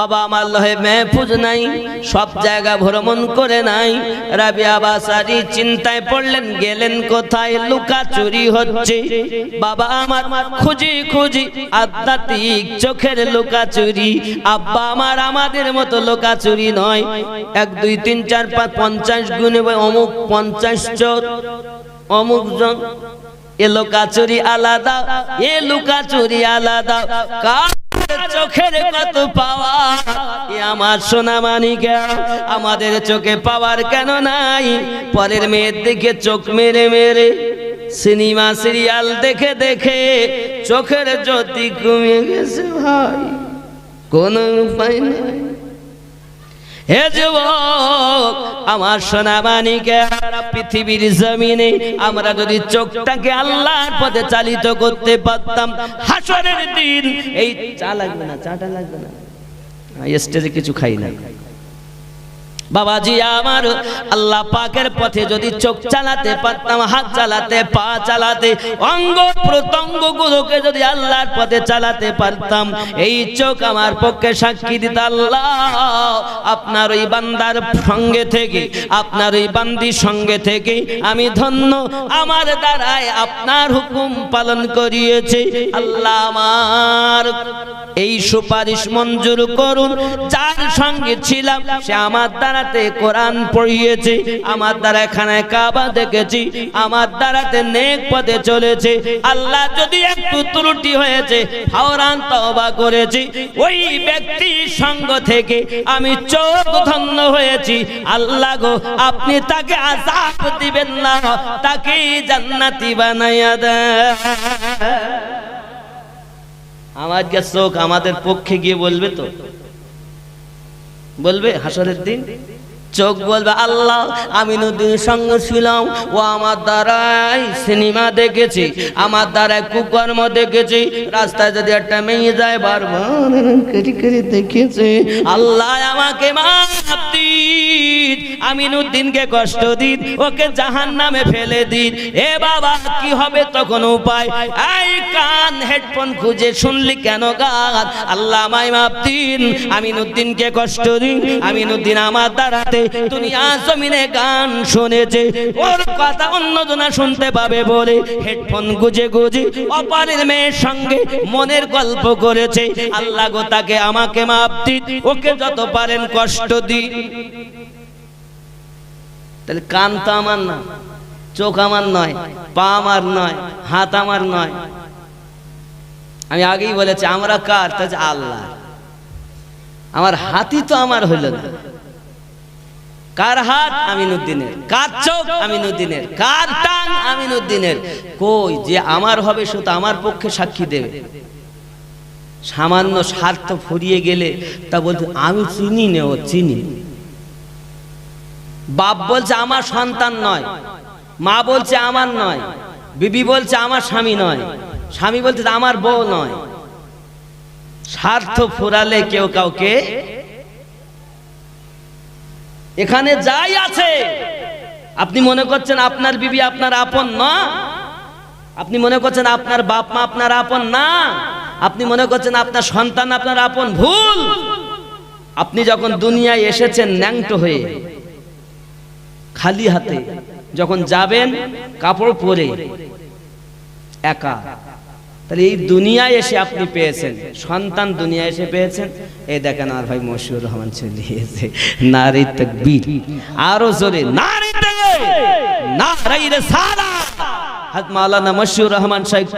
বাবা আমার লহে মেহফুজ নাই, সব জায়গা ভ্রমণ করে নাই। রাবিয়া বাসারি চিন্তায় পড়লেন, গেলেন কোথায়? লুকা চুরি হচ্ছে। বাবা আমার খুঁজি খুঁজি আধ্যাত্মিক চোখের লুকা চুরি। আব্বা আমার আমাদের মতো লুকা চুরি নয়, 1, 2, 3, 4, 5, 50 গুণে অমুক 50 চোর, অমুক জন। এ লুকাচুরি আলাদা, এ লুকাচুরি আলাদা। কার চোখের কত পাওয়া, এ আমার সোনা মানিকা, আমাদের চোখে পাওয়ার কেন নাই? পরের মেয়ের দিকে চোখ মেরে মেরে, সিনেমা সিরিয়াল দেখে দেখে চোখের জ্যোতি কমে গেছে ভাই, কোনো উপায় নেই। হে যুবক আমার সোনা মানিকা, পৃথিবীর জমিনে আমরা যদি চোখটাকে আল্লাহর পথে চালিত করতে পারতাম, হাসরের দিন এই চা লাগবে না, চাটা লাগবে না, স্টেজে কিছু খাই না। বাবাজি আমার, আল্লাহ পাকের পথে যদি চোখ চালাতে পারতাম, হাত চালাতে, পা চালাতে, অঙ্গ প্রত্যঙ্গ গুলোকে যদি আল্লাহর পথে চালাতে পারতাম, এই চোখ আমার পক্ষে সাক্ষী দিত, আল্লাহ আপনার ওই বান্দার সঙ্গে থেকে, আপনার ওই বান্দির সঙ্গে থেকে আমি ধন্য, আমার দ্বারায় আপনার হুকুম পালন করিয়েছে। আল্লাহ আমার এই সুপারিশ মঞ্জুর করুন। যার সঙ্গে ছিলাম সে আমার দ্বারা কোরআন পড়িয়েছে, আমার দ্বারা খানায় কাবা দেখেছি, আমার দ্বারাতে নেক পথে চলেছে। আল্লাহ যদি একটু ত্রুটি হয়েছে, ফওরান তওবা করেছি, ওই ব্যক্তির সঙ্গ থেকে আমি চোখ ধন্য হয়েছি। আল্লাহ গো, আপনি তাকে আযাব দিবেন না, তাকে জান্নাতি বানাইয়া দেন। আমার চোখ আমাদের পক্ষে গিয়ে বলবে তো, বলবে হাসরের দিন চোখ বলবে, আল্লাহ আমি নদীর সঙ্গে ছিলাম, ও আমার দ্বারাই সিনেমা দেখেছি, আমার দ্বারাই কুকর্ম দেখেছি, রাস্তায় যদি একটা মেয়ে যায় বারবার করে দেখেছে। আল্লাহ আমাকে মাফ দিন, আমি নদীনকে কষ্ট দিন, ওকে জাহান্নামে ফেলে দিন। এ বাবা কি হবে তখন উপায়? এই কান হেডফোন খুঁজে শুনলি কেন গান? আল্লাহ আমায় মাফ দিন, আমি নদীনকে কষ্ট দিন, আমি নদীন আমার দ্বারাতে দুনিয়া জমিনে গান শুনেছে, ওর কথা অন্যজনা শুনতে পাবে বলে হেডফোন গুজে গুজে অপরের মেয়ের সঙ্গে মনের গল্প করেছে। আল্লাহ গো, তাকে আমাকে মাফ দিন, ওকে যত পারেন কষ্ট দিন। তাহলে কান তো আমার না, চোখ আমার নয়, পা আমার নয়, হাত আমার নয়, আমি আগেই বলেছি আমরা কার, তা আল্লাহ। আমার হাতই তো আমার হইল না। কার হাত? আমিনউদ্দিনের। কার চোখ? আমিনউদ্দিনের। কার টান? আমিনউদ্দিনের। কই যে আমার হবে সে তো আমার পক্ষে সাক্ষী দেবে। সামান্য স্বার্থ ফুরিয়ে গেলে তা বলতে আমি চিনি নে, ও চিনি। বাপ বলছে আমার সন্তান নয়, মা বলছে আমার নয়, বিবি বলছে আমার স্বামী নয়, স্বামী বলছে আমার বউ নয়। স্বার্থ ফুরালে কেউ কাউকে, এখানে যাই আছে আপনি মনে করছেন আপনার বিবি আপনার আপন না, আপনি মনে করছেন আপনার বাপ মা আপনার আপন না, আপনি মনে করছেন আপনার সন্তান আপনার আপন, ভুল। আপনি যখন দুনিয়ায় এসেছেন ন্যাংটো হয়ে খালি হাতে, যখন যাবেন কাপড় পরে একা, তাহলে এই দুনিয়ায় এসে আপনি পেয়েছেন সন্তান, দুনিয়ায় এসে পেয়েছেন। এই দেখেন আর ভাই মশিউর রহমান চলিয়েছে, নারী তাকবীর, আরো জোরে নারী তাকবীর, নারী রিসালাত। হযরত মাওলানা মশিউর রহমান সাহেব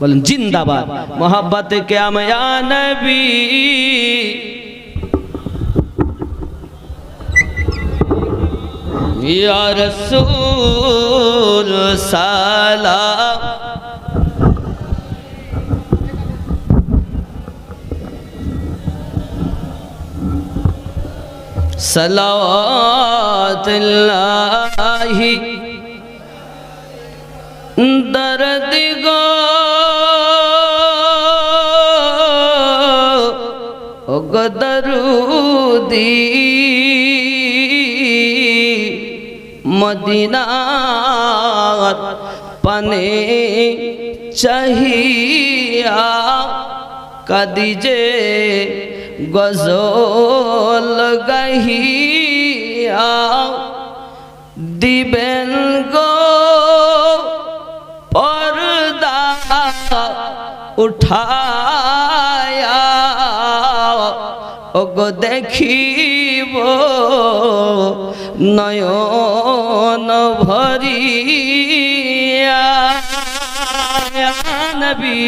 বলেন জিন্দাবাদ। মোহাব্বত কে আময়া নবী, ইয়া রাসূল সালাম, सलावतुल्लाहि दर्द गो दरूदी मदीना पने चाहिया कदीजे गजल गहिया दिबेन गो पर्दा उठाया ओगो देखिब नयन भरिया नबी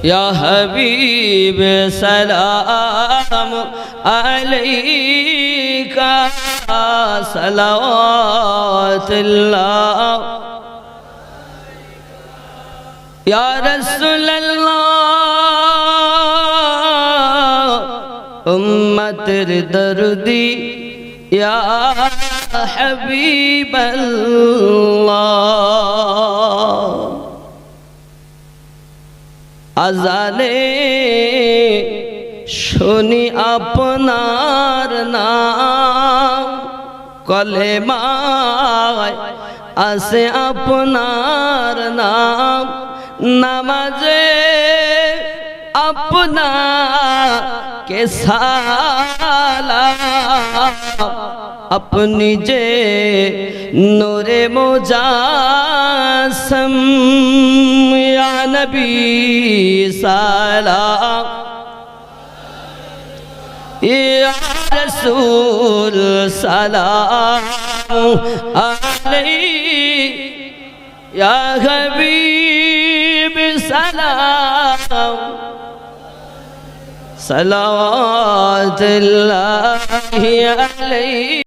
या हबीब सलाम अलैका सलावतुल्लाह या रसूलल्लाह उम्मतेर दर्दी या हबीबल्लाह আজানে শুনি আপনার নাম, কলেমায় আছে আপনার নাম, নামাজে আপনাকে সালাম, अपनी जे नूरे मुजासम या नबी सलाम या रसूल सलाम अलैहि या हबीब सलाम सलावतुल्लाहि अलैहि।